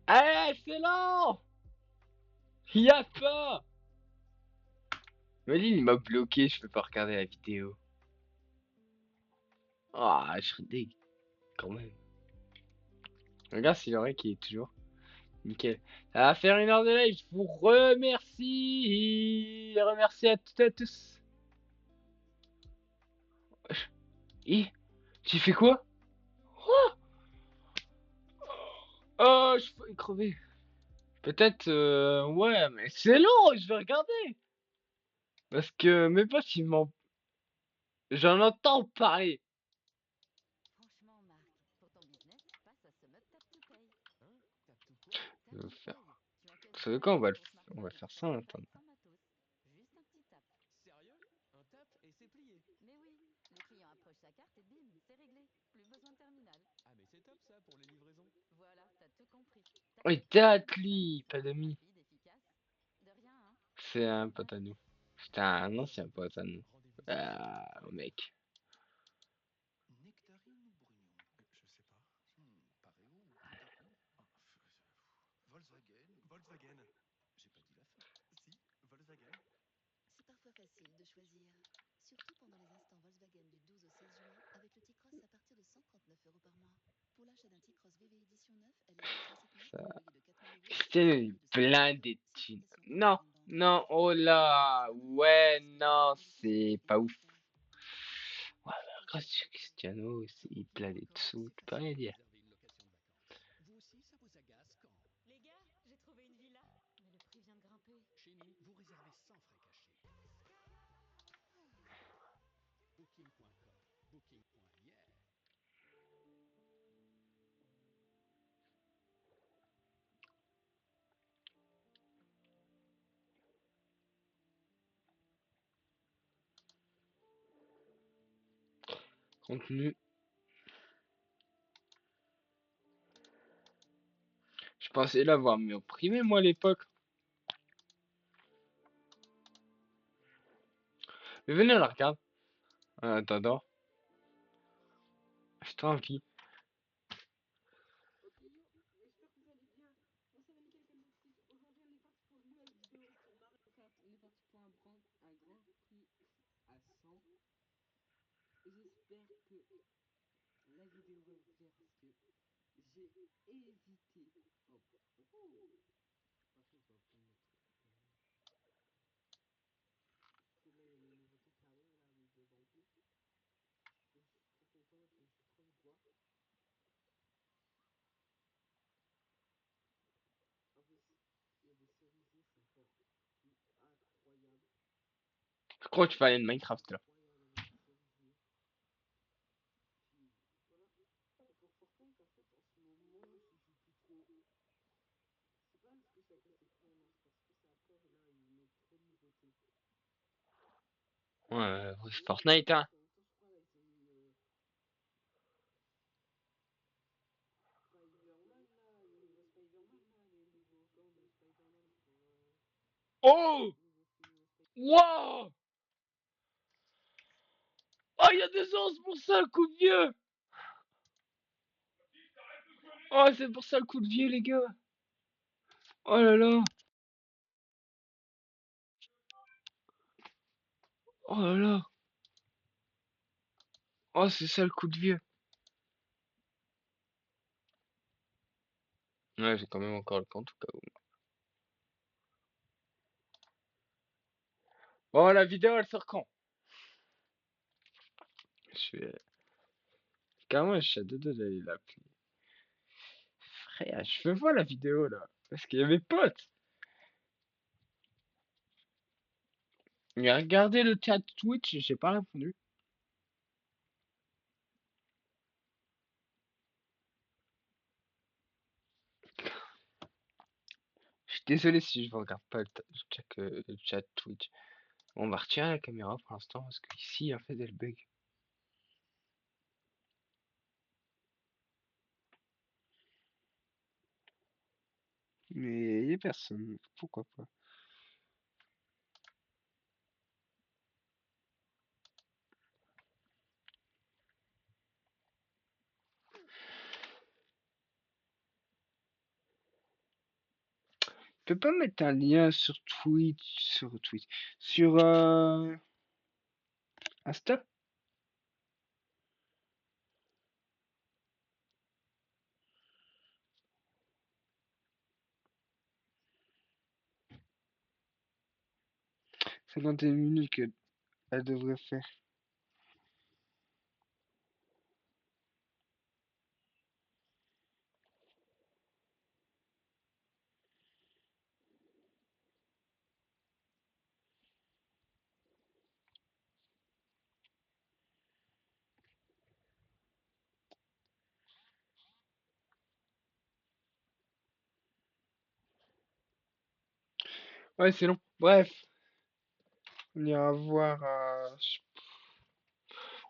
Allez, excellent! Y'a pas! Imagine, il m'a bloqué, je peux pas regarder la vidéo. Ah, je suis deg, quand même. Regarde s'il y en a qui est toujours. Nickel. Ça va faire 1 heure de live, je vous remercie. Remercie à toutes et à tous. Et, tu fais quoi? Oh, oh, je peux crever. Peut-être, ouais, mais c'est long, je vais regarder. Parce que mes potes, ils m'en. J'en entends parler. Franchement, Marc, pour ton business, passe à SumUp Tap to Pay. Hein? Tape tout quoi? Tap Je vais to faire. Pay. Tu encaisses Vous savez quoi, direct sur ton on va smartphone. faire ça Ça en se attendant. paye sans matos. Juste un petit tap. Sérieux? Un tap et c'est plié. Mais oui, le client approche sa carte et bim, c'est réglé. Plus besoin de terminal. Ah mais c'est top ça pour les livraisons. Voilà, t'as tout compris. Tap Oui, to Pay, Datli, pas simple, d'amis. rapide, efficace. De rien, hein. C'est un pote à nous. C'était un ancien pote à nous. Rendez-vous sur Ah, SumUp. mec. Nectarine ou Brugnon Je sais pas. Pareo ou Pentacourt Volkswagen ou Volkswagen. J'ai pas dit la fin. Si, Volkswagen. C'est parfois facile de choisir, Surtout pendant les instants Volkswagen du 12 au 16 juin, avec le T-Cross à partir de 139 € par mois. Pour l'achat d'un T-Cross VV édition 9, LLD 37 mois, Ça. premier loyer de 4 000 € puis Christine, 35 il mois est de 100 plein 000 de €, sans thunes. application Non, d'intérêt en banque. non, oh Pour l'achat là, d'un Volkswagen ouais, T-Cross VV non, édition 9, c'est pas ouf. Volkswagen Ouais, alors, grâce à Cristiano, il est plein de sous, tu peux rien dire. Vous aussi, ça vous agace quand Les gars, j'ai trouvé une villa. Mais le prix vient de grimper. chez nous, vous réservez sans frais cachés. Booking.com, Booking.yeah. Contenu. Je pensais l'avoir mis en privé, moi, à l'époque. Mais venez, on la regarde. En attendant, j'ai trop envie. Ok yo, j'espère que vous allez bien. Moi ça va nickel comme d'habitude. Aujourd'hui on est parti pour une nouvelle vidéo sur Mario Kart. On est parti pour un grand prix à 100. J'espère que la vidéo va vous plaire parce que j'ai hésité. Oh, oh. Par contre on va prendre notre caméra. Parce que là il y a les nouveautés qui arrivent là avec des amplis. Et je suis trop content, j'ai trop envie de voir. En plus, il y a des cerisiers, c'est encore plus incroyable. Je crois que tu parlais de Minecraft, là. Incroyable avec les cerisiers. Puis voilà. Et pour Fortnite, en fait, en ce moment, je joue plus trop. C'est pas parce que c'est à cause des problèmes, c'est parce que ça apporte là une trop de nouveautés. Ouais, Et là, Fortnite, hein. en même temps, je crois, là, ils ont mis Spider-Man, là, le nouveau Spider-Man, là, les nouveaux gants de Spider-Man pour Oh! le nouveau film Spider-Man. Wow! Oh, il y a des os pour ça, le coup de vieux! Oh, c'est pour ça le coup de vieux, les gars! Oh là là! Oh là là! Oh, c'est ça le coup de vieux! Ouais, j'ai quand même encore le compte, au cas où. Bon, la vidéo, elle sort quand? Je suis... Carrément, je suis à deux doigts d'aller l'appeler. Frère, je veux voir la vidéo, là. Parce qu'il y a mes potes! Il a regardé le chat Twitch, j'ai pas répondu. Je suis désolé si je ne regarde pas le chat Twitch. On va retirer la caméra pour l'instant parce qu'ici, en fait, elle bug. Mais il n'y a personne. Pourquoi pas? Tu peux pas mettre un lien sur Twitch, sur Insta? C'est dans des minutes qu'elle devrait faire. Ouais, c'est long. Bref, on ira voir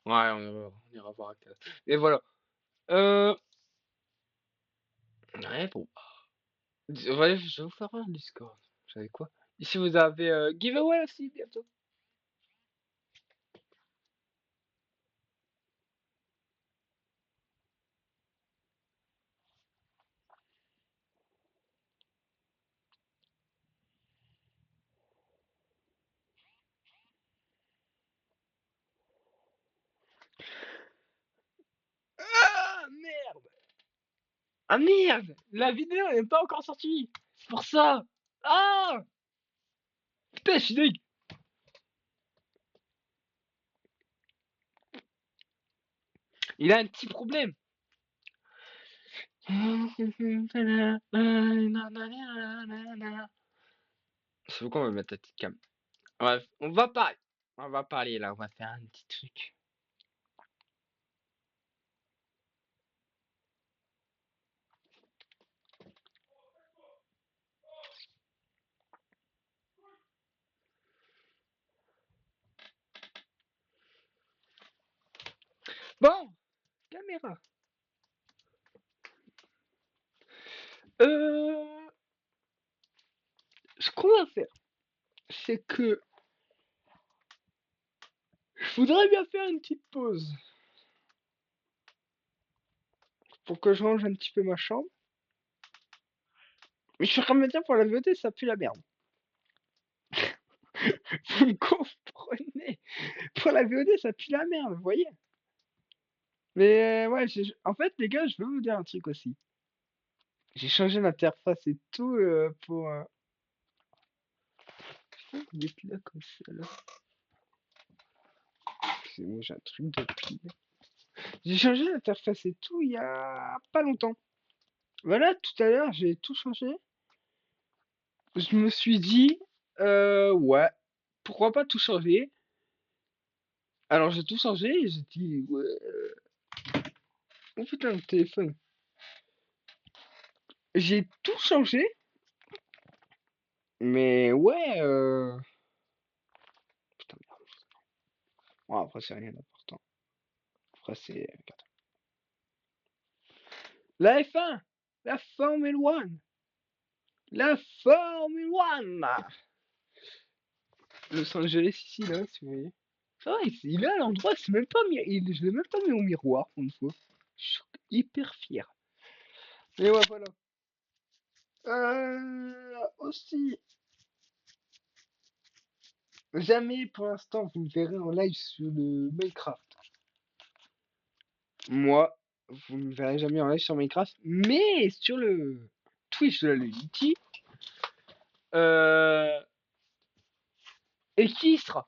ouais, on ira voir à quelle heure. Et voilà. Ouais, bon. Ouais, je vais vous faire un Discord. Vous savez quoi? Ici, vous avez giveaway aussi, bientôt. Ah merde! La vidéo n'est pas encore sortie! C'est pour ça! Ah! Putain, je suis deg! Il a un petit problème. C'est pourquoi on va mettre la petite cam. Bref, on va parler. On va parler là, on va faire un petit truc. Bon, caméra. Ce qu'on va faire, c'est que je voudrais bien faire une petite pause pour que je range un petit peu ma chambre. Mais je suis en train de me dire pour la VOD, ça pue la merde. Vous me comprenez? Pour la VOD, ça pue la merde, vous voyez? Mais ouais, en fait, les gars, je veux vous dire un truc aussi. J'ai changé l'interface et tout pour. Des piles là comme ça là. C'est bon, j'ai un truc de pile. J'ai changé l'interface et tout il y a pas longtemps. Voilà, tout à l'heure, j'ai tout changé. Je me suis dit, ouais, pourquoi pas tout changer? Alors j'ai tout changé et j'ai dit, ouais. Oh putain, le téléphone. J'ai tout changé, mais ouais, putain, merde. Bon, après, c'est rien d'important. Après, c'est. Regarde. La F1! La Formule 1! La Formule 1! Los Angeles ici, là, si vous voyez. Ça va, il est à l'endroit, c'est même pas mis, je l'ai même pas mis au miroir pour une fois. Je suis hyper fier. Mais ouais, voilà. Aussi, jamais pour l'instant vous me verrez en live sur le Minecraft. Moi, vous me verrez jamais en live sur Minecraft, mais sur le Twitch de la Unity. Et qui y sera?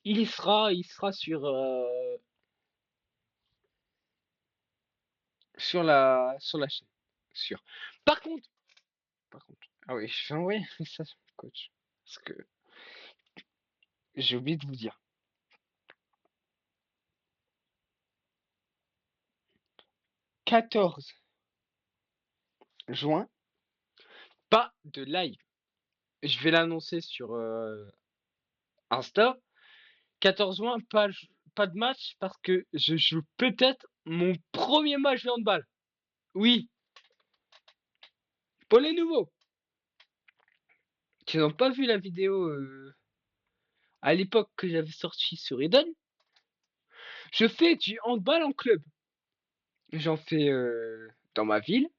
Il sera sur la chaîne. Sûr. Par contre, ah oui, je vais envoyer un message au coach. Parce que j'ai oublié de vous dire. 14 juin, pas de live. Je vais l'annoncer sur Insta. 14 juin, pas de match parce que je joue peut-être mon premier match de handball. Oui, pour les nouveaux qui n'ont pas vu la vidéo à l'époque que j'avais sorti sur Eden. Je fais du handball en club. J'en fais dans ma ville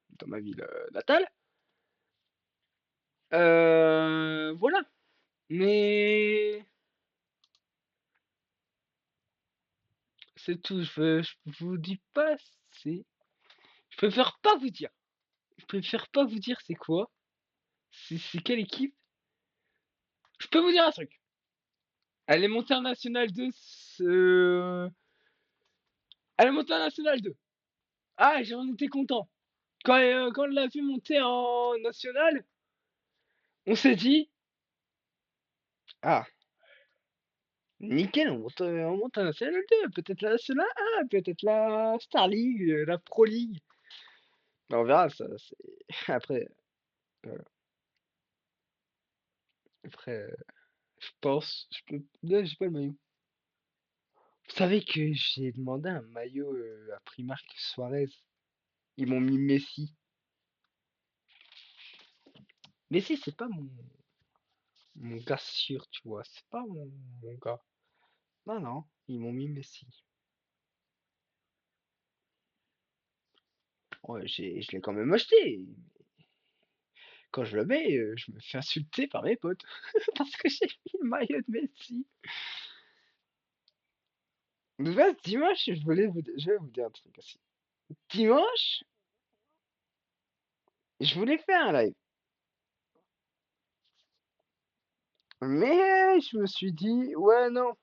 natale. Voilà. Mais c'est tout. Je vous dis pas. Je préfère pas vous dire. Je préfère pas vous dire c'est quoi. C'est quelle équipe. Je peux vous dire un truc. Elle est montée en National 2. Elle est montée en National 2. Ah, j'en étais content. Quand on l'a vu monter en National, on s'est dit, ah, nickel, on monte en National 2. Peut-être la National 1, peut-être la Star League, la Pro League. On verra ça. Après, après, je pense, là, j'ai pas le maillot. Vous savez que j'ai demandé un maillot à Primark Suarez. Ils m'ont mis Messi. Messi, c'est pas mon gars sûr, tu vois. C'est pas mon gars. Non, non, ils m'ont mis Messi. Ouais, je l'ai quand même acheté. Quand je le mets, je me fais insulter par mes potes. Parce que j'ai mis le maillot de Messi. De base, dimanche, je vais vous dire un truc aussi. Dimanche, Je voulais faire un live. Mais je me suis dit, ouais, non.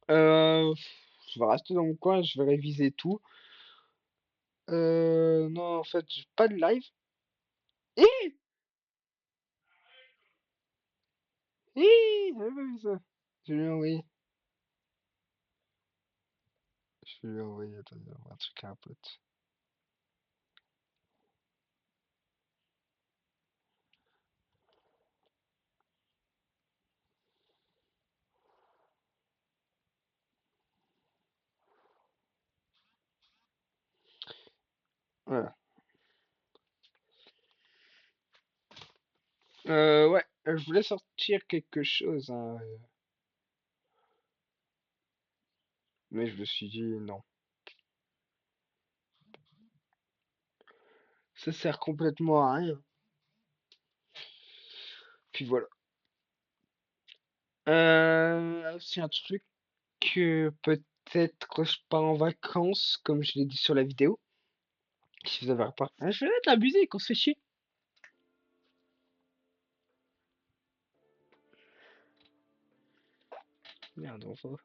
Je vais rester dans mon coin, je vais réviser tout. Non, en fait, j'ai pas de live. Hé! Hé! J'avais pas vu ça. Je vais lui envoyer. Je vais lui envoyer, attendez, un truc à un pote. Voilà. Ouais, je voulais sortir quelque chose, hein, mais je me suis dit non. Ça sert complètement à rien. Puis voilà. Aussi un truc que peut-être que je pars en vacances, comme je l'ai dit sur la vidéo. Si vous avez remarqué. Ah, je vais mettre la musique, on se fait chier. Merde, on va.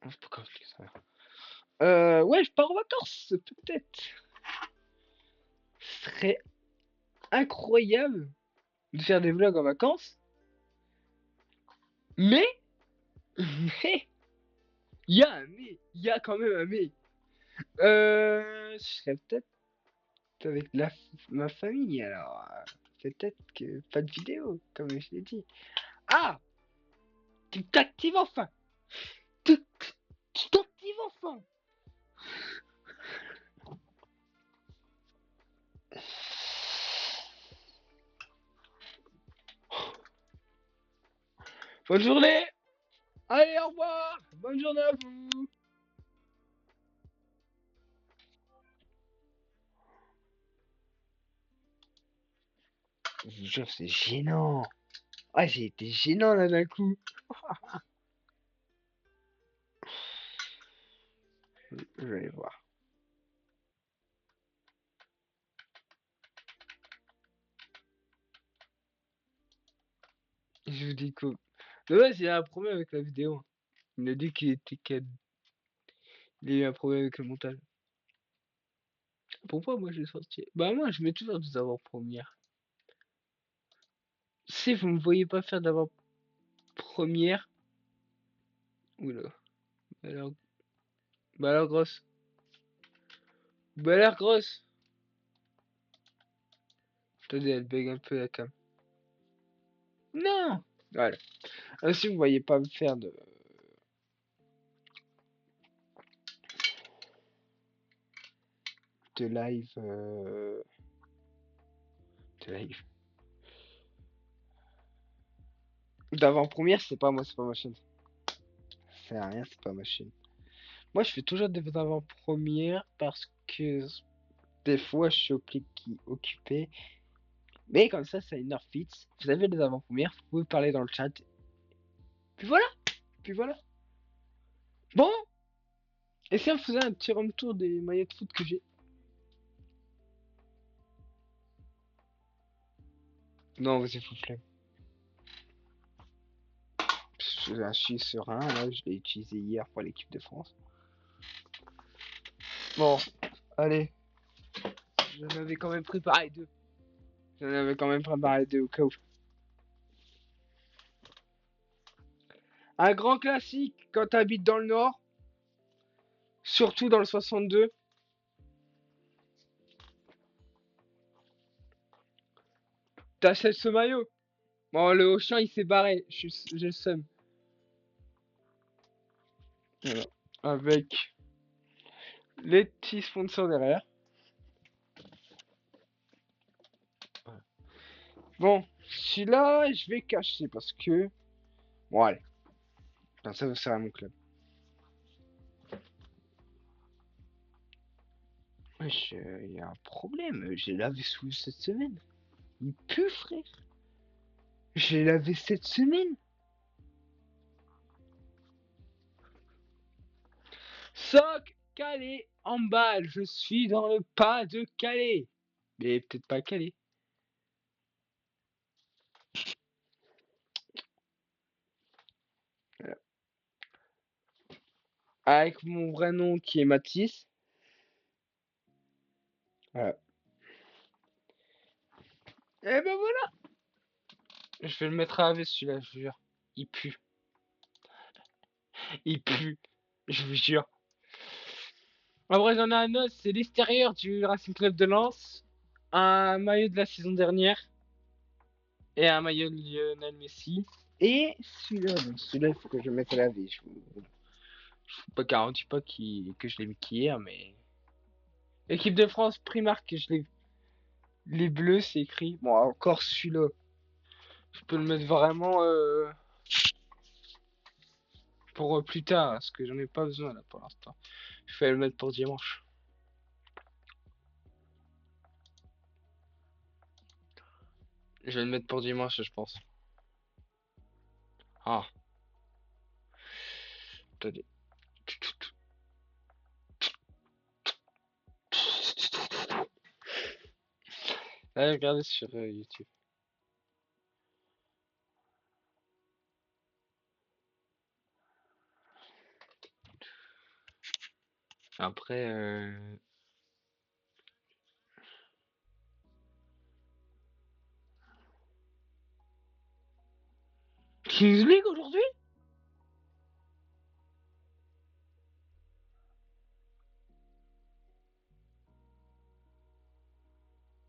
Ah, je peux pas cliquer ça. Ouais, je pars en vacances, peut-être. Ce serait incroyable de faire des vlogs en vacances. Mais, mais, il y a quand même un mais. Je serais peut-être avec ma famille, alors peut-être que pas de vidéo, comme je l'ai dit. Ah, tu t'actives enfin. Tu t'actives enfin. Bonne journée. Allez, au revoir. Bonne journée à vous. Je vous jure, c'est gênant. Ah, j'ai été gênant là d'un coup. Je vais aller voir. Je vous dis quoi. De base, il y a un problème avec la vidéo. Il m'a dit qu'il était il a eu un problème avec le montage. Pourquoi moi je l'ai sorti? Bah moi je mets toujours des avant-premières. Si vous me voyez pas faire d'avant-première. Oula. Alors... Bah alors grosse. Bah alors grosse. Attendez, elle bug un peu la cam. Non. Voilà. Si vous voyez pas me faire de live. De live. D'avant-première, c'est pas moi, c'est pas ma chaîne. Ça sert à rien, c'est pas ma chaîne. Moi, je fais toujours des avant-premières parce que des fois, je suis occupé. Mais comme ça a une heure fixe. Vous avez des avant-premières, vous pouvez parler dans le chat. Puis voilà. Puis voilà. Bon. Et si on faisait un petit run tour des maillots de foot que j'ai? Non, vas-y, faut flemme. Je suis serein, là, je l'ai utilisé hier pour l'équipe de France. Bon, allez. J'en avais quand même préparé deux. J'en avais quand même préparé deux au cas où. Un grand classique quand t'habites dans le Nord. Surtout dans le 62. T'achètes ce maillot. Bon, le Auchan, il s'est barré. J'ai le seum. Voilà. Avec les petits sponsors derrière. Bon, celui-là, je vais cacher parce que... Bon, allez. Comme ça, vous serez à mon club. Wesh, il y a un problème. J'ai lavé sous cette semaine. Il pue, frère. J'ai lavé cette semaine. Soc Calais en balle. Je suis dans le pas de Calais. Mais peut-être pas Calais. Voilà. Avec mon vrai nom qui est Mathis. Voilà. Et ben voilà. Je vais le mettre à laver celui-là, je vous jure. Il pue. Il pue. Je vous jure. En vrai, j'en ai un autre, c'est l'extérieur du Racing Club de Lens. Un maillot de la saison dernière. Et un maillot de Lionel Messi. Et celui-là, donc celui-là, il faut que je le mette à laver. Je vous pas garantis pas que je l'ai mis qu'hier, mais. Équipe de France, Primark, que je l'ai. Les bleus, c'est écrit. Bon, encore celui-là. Je peux le mettre vraiment pour plus tard, parce que j'en ai pas besoin là pour l'instant. Je vais le mettre pour dimanche. Je vais le mettre pour dimanche, je pense. Ah. Attendez. Allez, regardez sur YouTube. Après, Kings League aujourd'hui?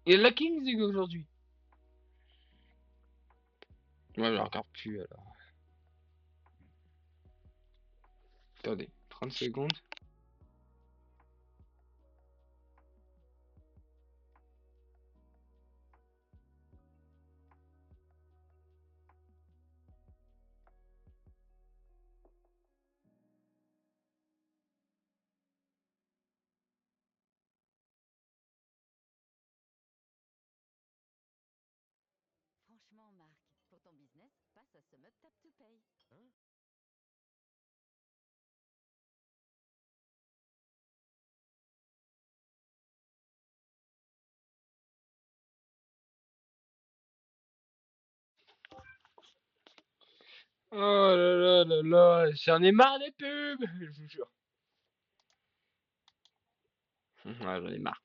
Il y a de la Kings League aujourd'hui. Moi, je la regarde plus alors. Attendez, 30 secondes. Franchement, Marc, pour ton business, passe à SumUp Tap to Pay. Hein? Oh là là là là, j'en ai marre des pubs, je vous jure. Ouais, j'en ai marre.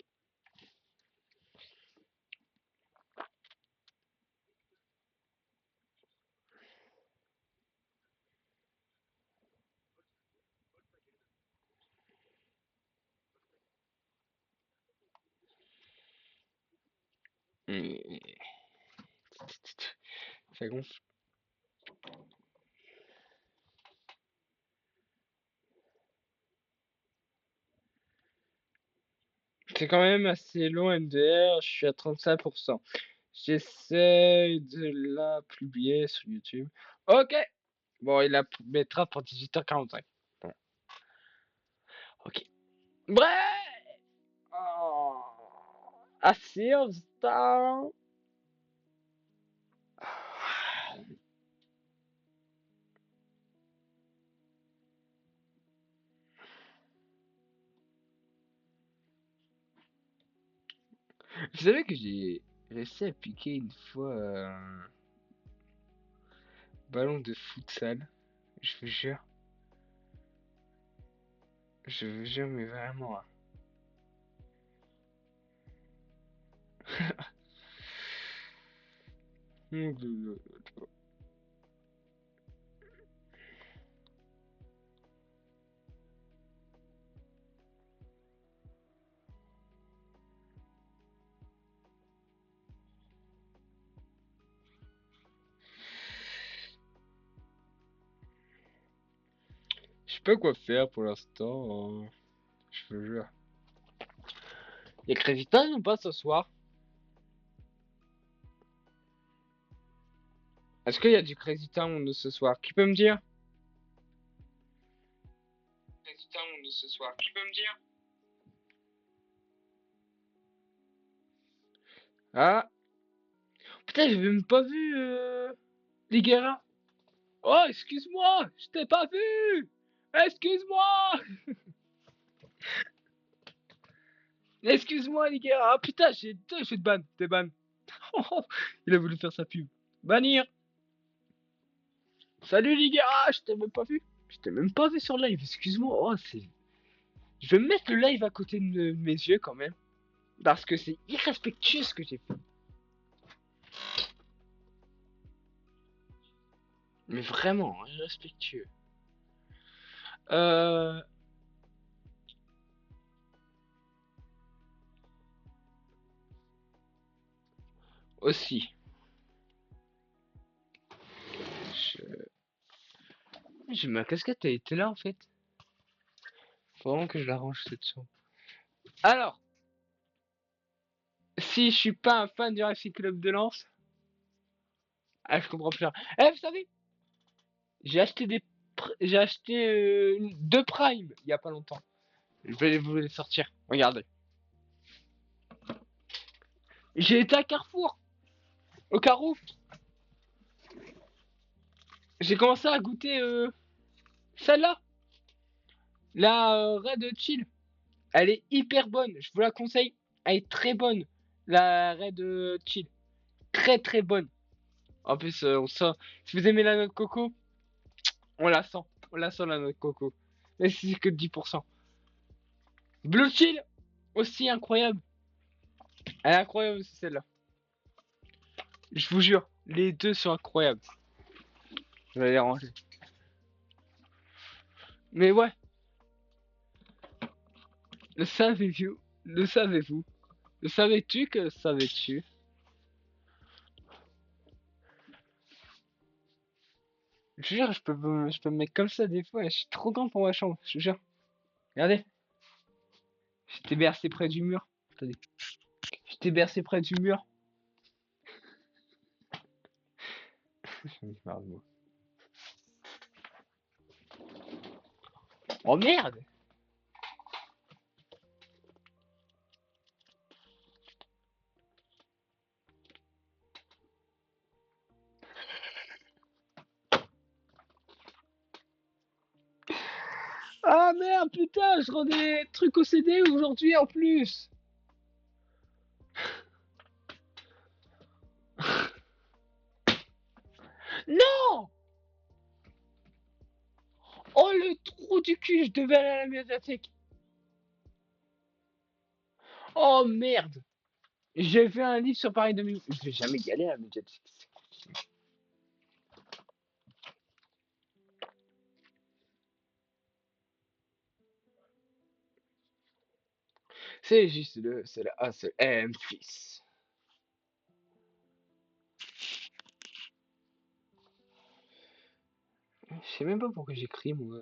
Ça gonfle. C'est quand même assez long MDR, je suis à 35%. J'essaye de la publier sur YouTube. Ok. Bon, il la mettra pour 18h45. Bon. Ok. Bref. Oh. Assez of Star. Vous savez que j'ai réussi à piquer une fois un ballon de futsal. Je vous jure. Je vous jure, mais vraiment. Je sais pas quoi faire pour l'instant. Je vous jure. Il y a Crazy Town ou pas ce soir? Est-ce qu'il y a du Crazy Town ce soir? Qui peut me dire? Crazy Town ce soir. Qui peut me dire? Ah! Putain, j'ai même pas vu les Guerra. Oh, excuse-moi! Je t'ai pas vu! Excuse-moi! Excuse-moi, les gars. Ah putain, j'ai deux jeux de ban. T'es ban. Il a voulu faire sa pub. Bannir. Salut, les gars. Ah, je t'ai même pas vu. Je t'ai même pas vu sur live. Excuse-moi. Oh, c'est. Je vais mettre le live à côté de mes yeux quand même. Parce que c'est irrespectueux ce que j'ai fait. Mais vraiment, irrespectueux. Euh. Aussi. Je... J'ai ma casquette, elle était là en fait. Faut vraiment que je la range cette chambre. Alors, si je suis pas un fan du Racing Club de Lens, ah je comprends plus rien. Eh vous savez, j'ai acheté j'ai acheté deux Prime il y a pas longtemps. Je vais vous les sortir. Regardez. J'ai été à Carrefour, au Carrefour. J'ai commencé à goûter celle-là, la Red Chill. Elle est hyper bonne, je vous la conseille. Elle est très bonne, la Red Chill. Très très bonne. En plus, on sent. Si vous aimez la noix de coco, on la sent. On la sent la noix de coco. Mais c'est que 10%. Blue Chill, aussi incroyable. Elle est incroyable aussi celle-là. Je vous jure, les deux sont incroyables. Je vais les ranger. Mais ouais, le savez-vous? Le savez-vous? Le savais-tu que le savais-tu? Je te jure, je peux me mettre comme ça des fois. Je suis trop grand pour ma chambre, je te jure. Regardez, j'étais bercé près du mur. Attendez. J'étais bercé près du mur. J'en ai marre de moi. Oh merde! Ah merde, putain, je rends des trucs au CD aujourd'hui en plus. Non! Oh le trou du cul, je devais aller à la médiathèque. Oh merde! J'ai fait un livre sur Paris 2000. Je vais jamais y aller à la médiathèque. C'est juste c'est le A, c'est le M, fils. Je sais même pas pourquoi j'écris moi.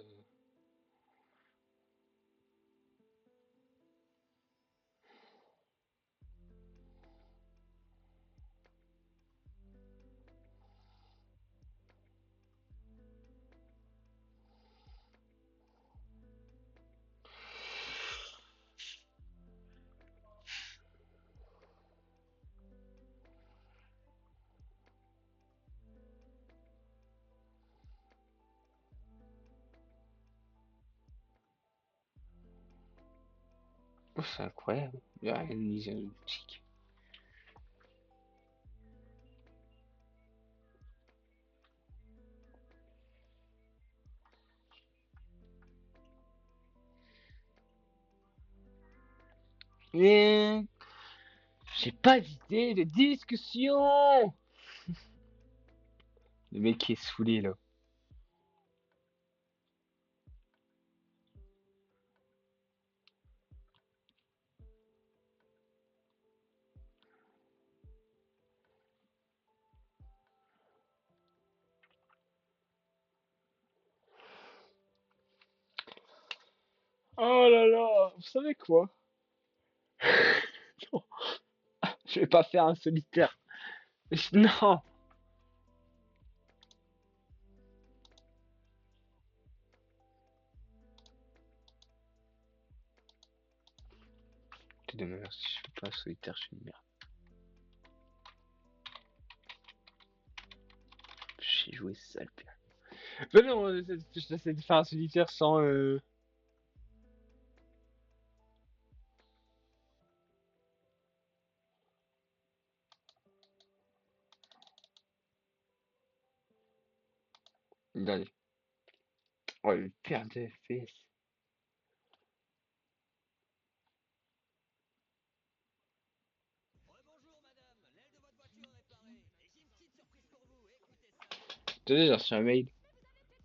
Oh, c'est incroyable. Il y a une mise en boutique. Mais j'ai pas d'idée de discussion. Le mec qui est saoulé là. Oh là là, vous savez quoi? Non, je vais pas faire un solitaire. Non. T'es de merde, si je fais pas un solitaire, je suis une merde. J'ai joué sale pire. Mais non, j'essaie de faire un solitaire sans Allez. Oh, le père de FPS. Rebonjour madame, l'aile de votre voiture est réparée. Et j'ai une petite surprise pour vous, écoutez ça. Tenez, j'ai reçu un mail.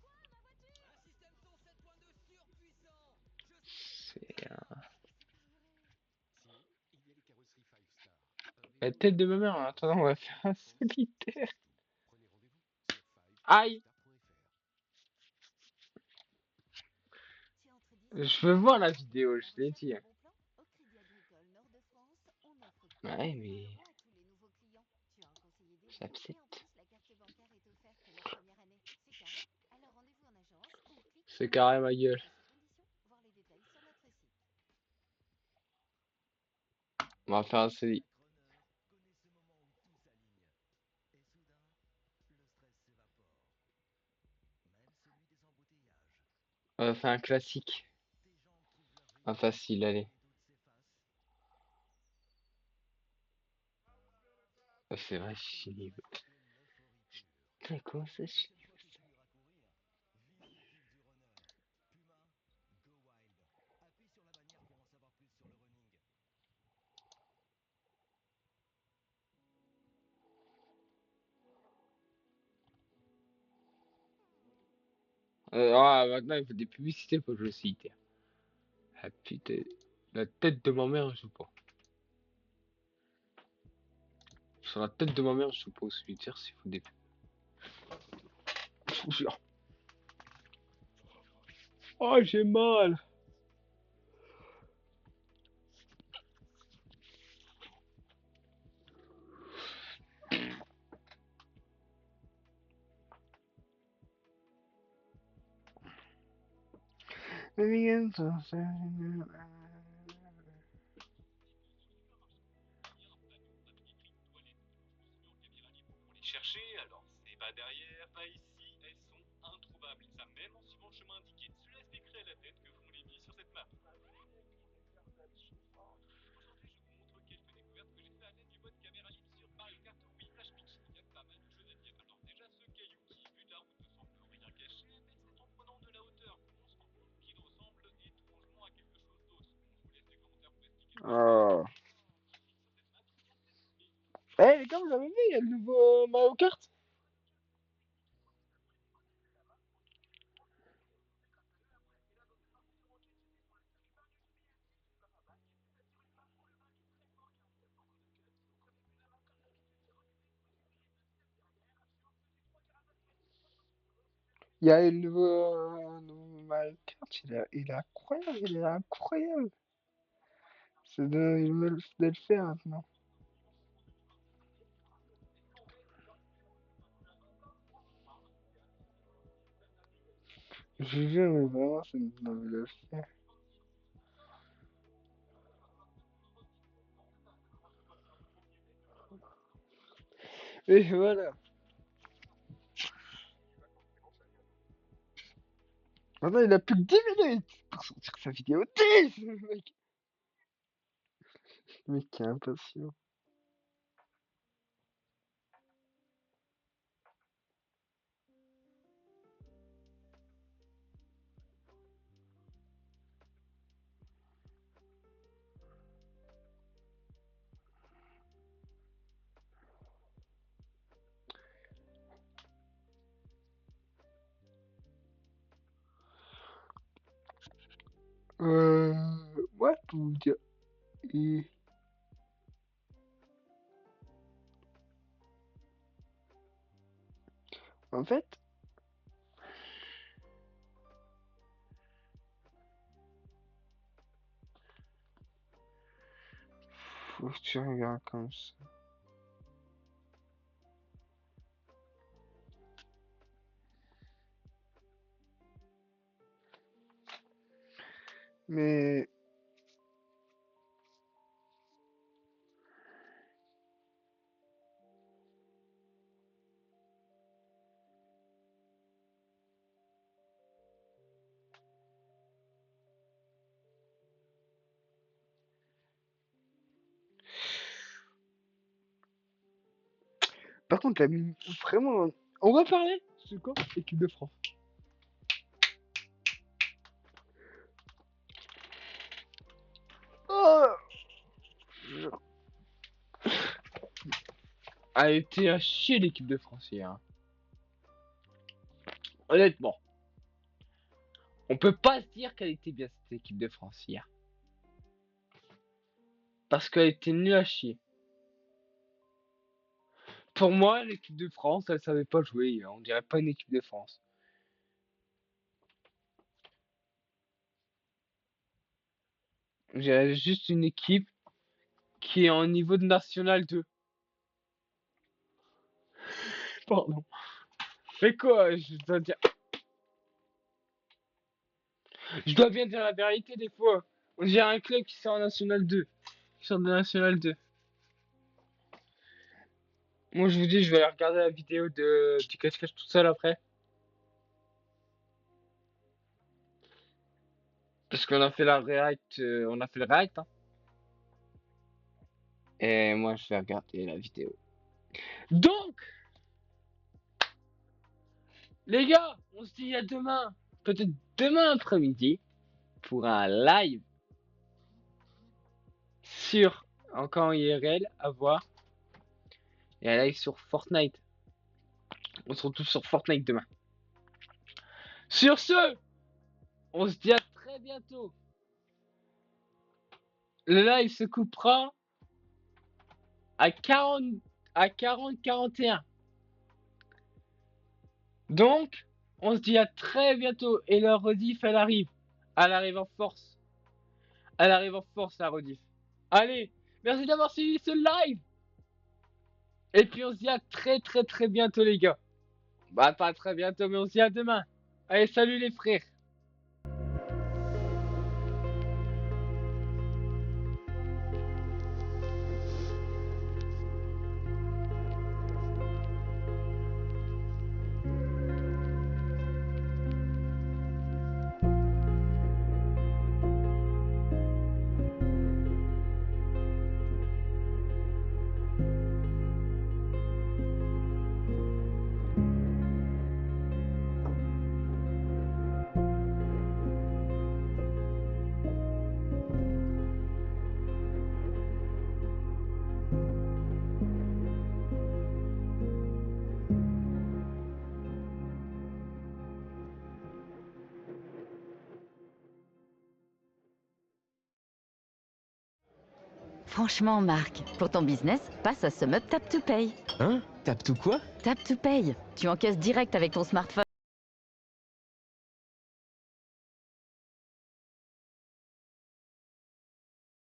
Un système son 7.2 surpuissant. Je sais, C'est Si, il y a les carrosseries 5 Star. la Avec tête de ma mère. En attendant, on va faire un solitaire. prenez rendez-vous sur Aïe! 5star.fr. Tu entres 10 euros Je par veux mois voir la en vidéo, activant je la l'ai recherche dit. d'un bon plan. Au Crédit Agricole Nord de France, on offre plus de Ouais, 200 mais euros à tous les nouveaux clients. Tu as un conseiller dédié et en j'accepte. plus, la carte bancaire est offerte la première année. C'est carré. Alors rendez-vous en agence ou clique C'est dans la carré bio. ma gueule. Offre sous condition, voir les détails sur notre site. On va faire un CDI. Connaît ce moment où tout s'aligne. Et soudain, le stress s'évapore. Même celui des embouteillages. On va faire un classique. Tes jambes trouvent leur Un rythme facile, et allez. les doutes s'effacent. C'est vrai, je suis nul. De l'euphorie pure. Putain, comment ça, je suis Cette fois, tu finiras courir. Vive l'équipe du runner. Puma, go wild. Appuie sur la bannière pour en savoir plus sur le running. Maintenant, il faut des publicités pour que je le cite. Ah putain. La tête de ma mère, je joue pas. Sur la tête de ma mère, je joue pas au solitaire s'il faut des pubs. Je vous jure. Oh, j'ai mal. Chercher, alors c'est pas derrière, pas ici, elles sont introuvables. Ça même en suivant le chemin indiqué. Cela laisse décrire la tête que font les billes sur cette map. Aujourd'hui, je vous montre quelques découvertes que j'ai fait à l'aide du mode caméra libre sur Mario Kart Wii Flash Pitch. Il y a pas mal de choses à dire. Alors déjà, ce caillou qui, vu de la route, ne semble rien cacher, mais c'est en prenant de la hauteur qu'on se rend compte qu'il ressemble étrangement à quelque chose d'autre. Je vous laisse les commentaires pour expliquer. Oh. Eh les gars, vous avez vu, il y a le nouveau Mario Kart. Il y a le nouveau Mario Kart, il est incroyable, il est incroyable. C'est de le faire maintenant. Je vous jure, mais vraiment, c'est une envie de le faire. Et voilà. Maintenant, il a plus que 10 minutes pour sortir sa vidéo. 10 le mec. Le mec qui est impatient. Ouais, pour vous dire. Et... En fait, faut que tu regardes comme ça. Mais... Par contre, vraiment... On va parler C'est quoi? Équipe de France. Oh, a été à chier l'équipe de France hier. Hein. Honnêtement. On peut pas se dire qu'elle était bien cette équipe de France hier. Parce qu'elle était nulle à chier. Pour moi, l'équipe de France, elle savait pas jouer. On dirait pas une équipe de France. On dirait juste une équipe qui est en niveau de National 2. Pardon. Mais quoi, je dois dire... Je dois bien dire la vérité des fois. On dirait un club qui sort en National 2. Qui sort de National 2. Moi je vous dis, je vais aller regarder la vidéo du cache-cache tout seul après. Parce qu'on a fait la react, on a fait le react. Hein. Et moi je vais regarder la vidéo. Donc, les gars, on se dit à demain. Peut-être demain après-midi. Pour un live. Sur, encore en IRL, à voir. Et un live sur Fortnite. On se retrouve sur Fortnite demain. Sur ce, on se dit à très bientôt. Le live se coupera à 40-41. Donc, on se dit à très bientôt. Et la rediff, elle arrive. Elle arrive en force. Elle arrive en force, la rediff. Allez, merci d'avoir suivi ce live. Et puis on se dit à très bientôt, les gars. Bah, pas très bientôt, mais on se dit à demain. Allez, salut les frères. Franchement, Marc, pour ton business, passe à SumUp Tap to Pay. Hein? Tap to quoi? Tap to Pay. Tu encaisses direct avec ton smartphone.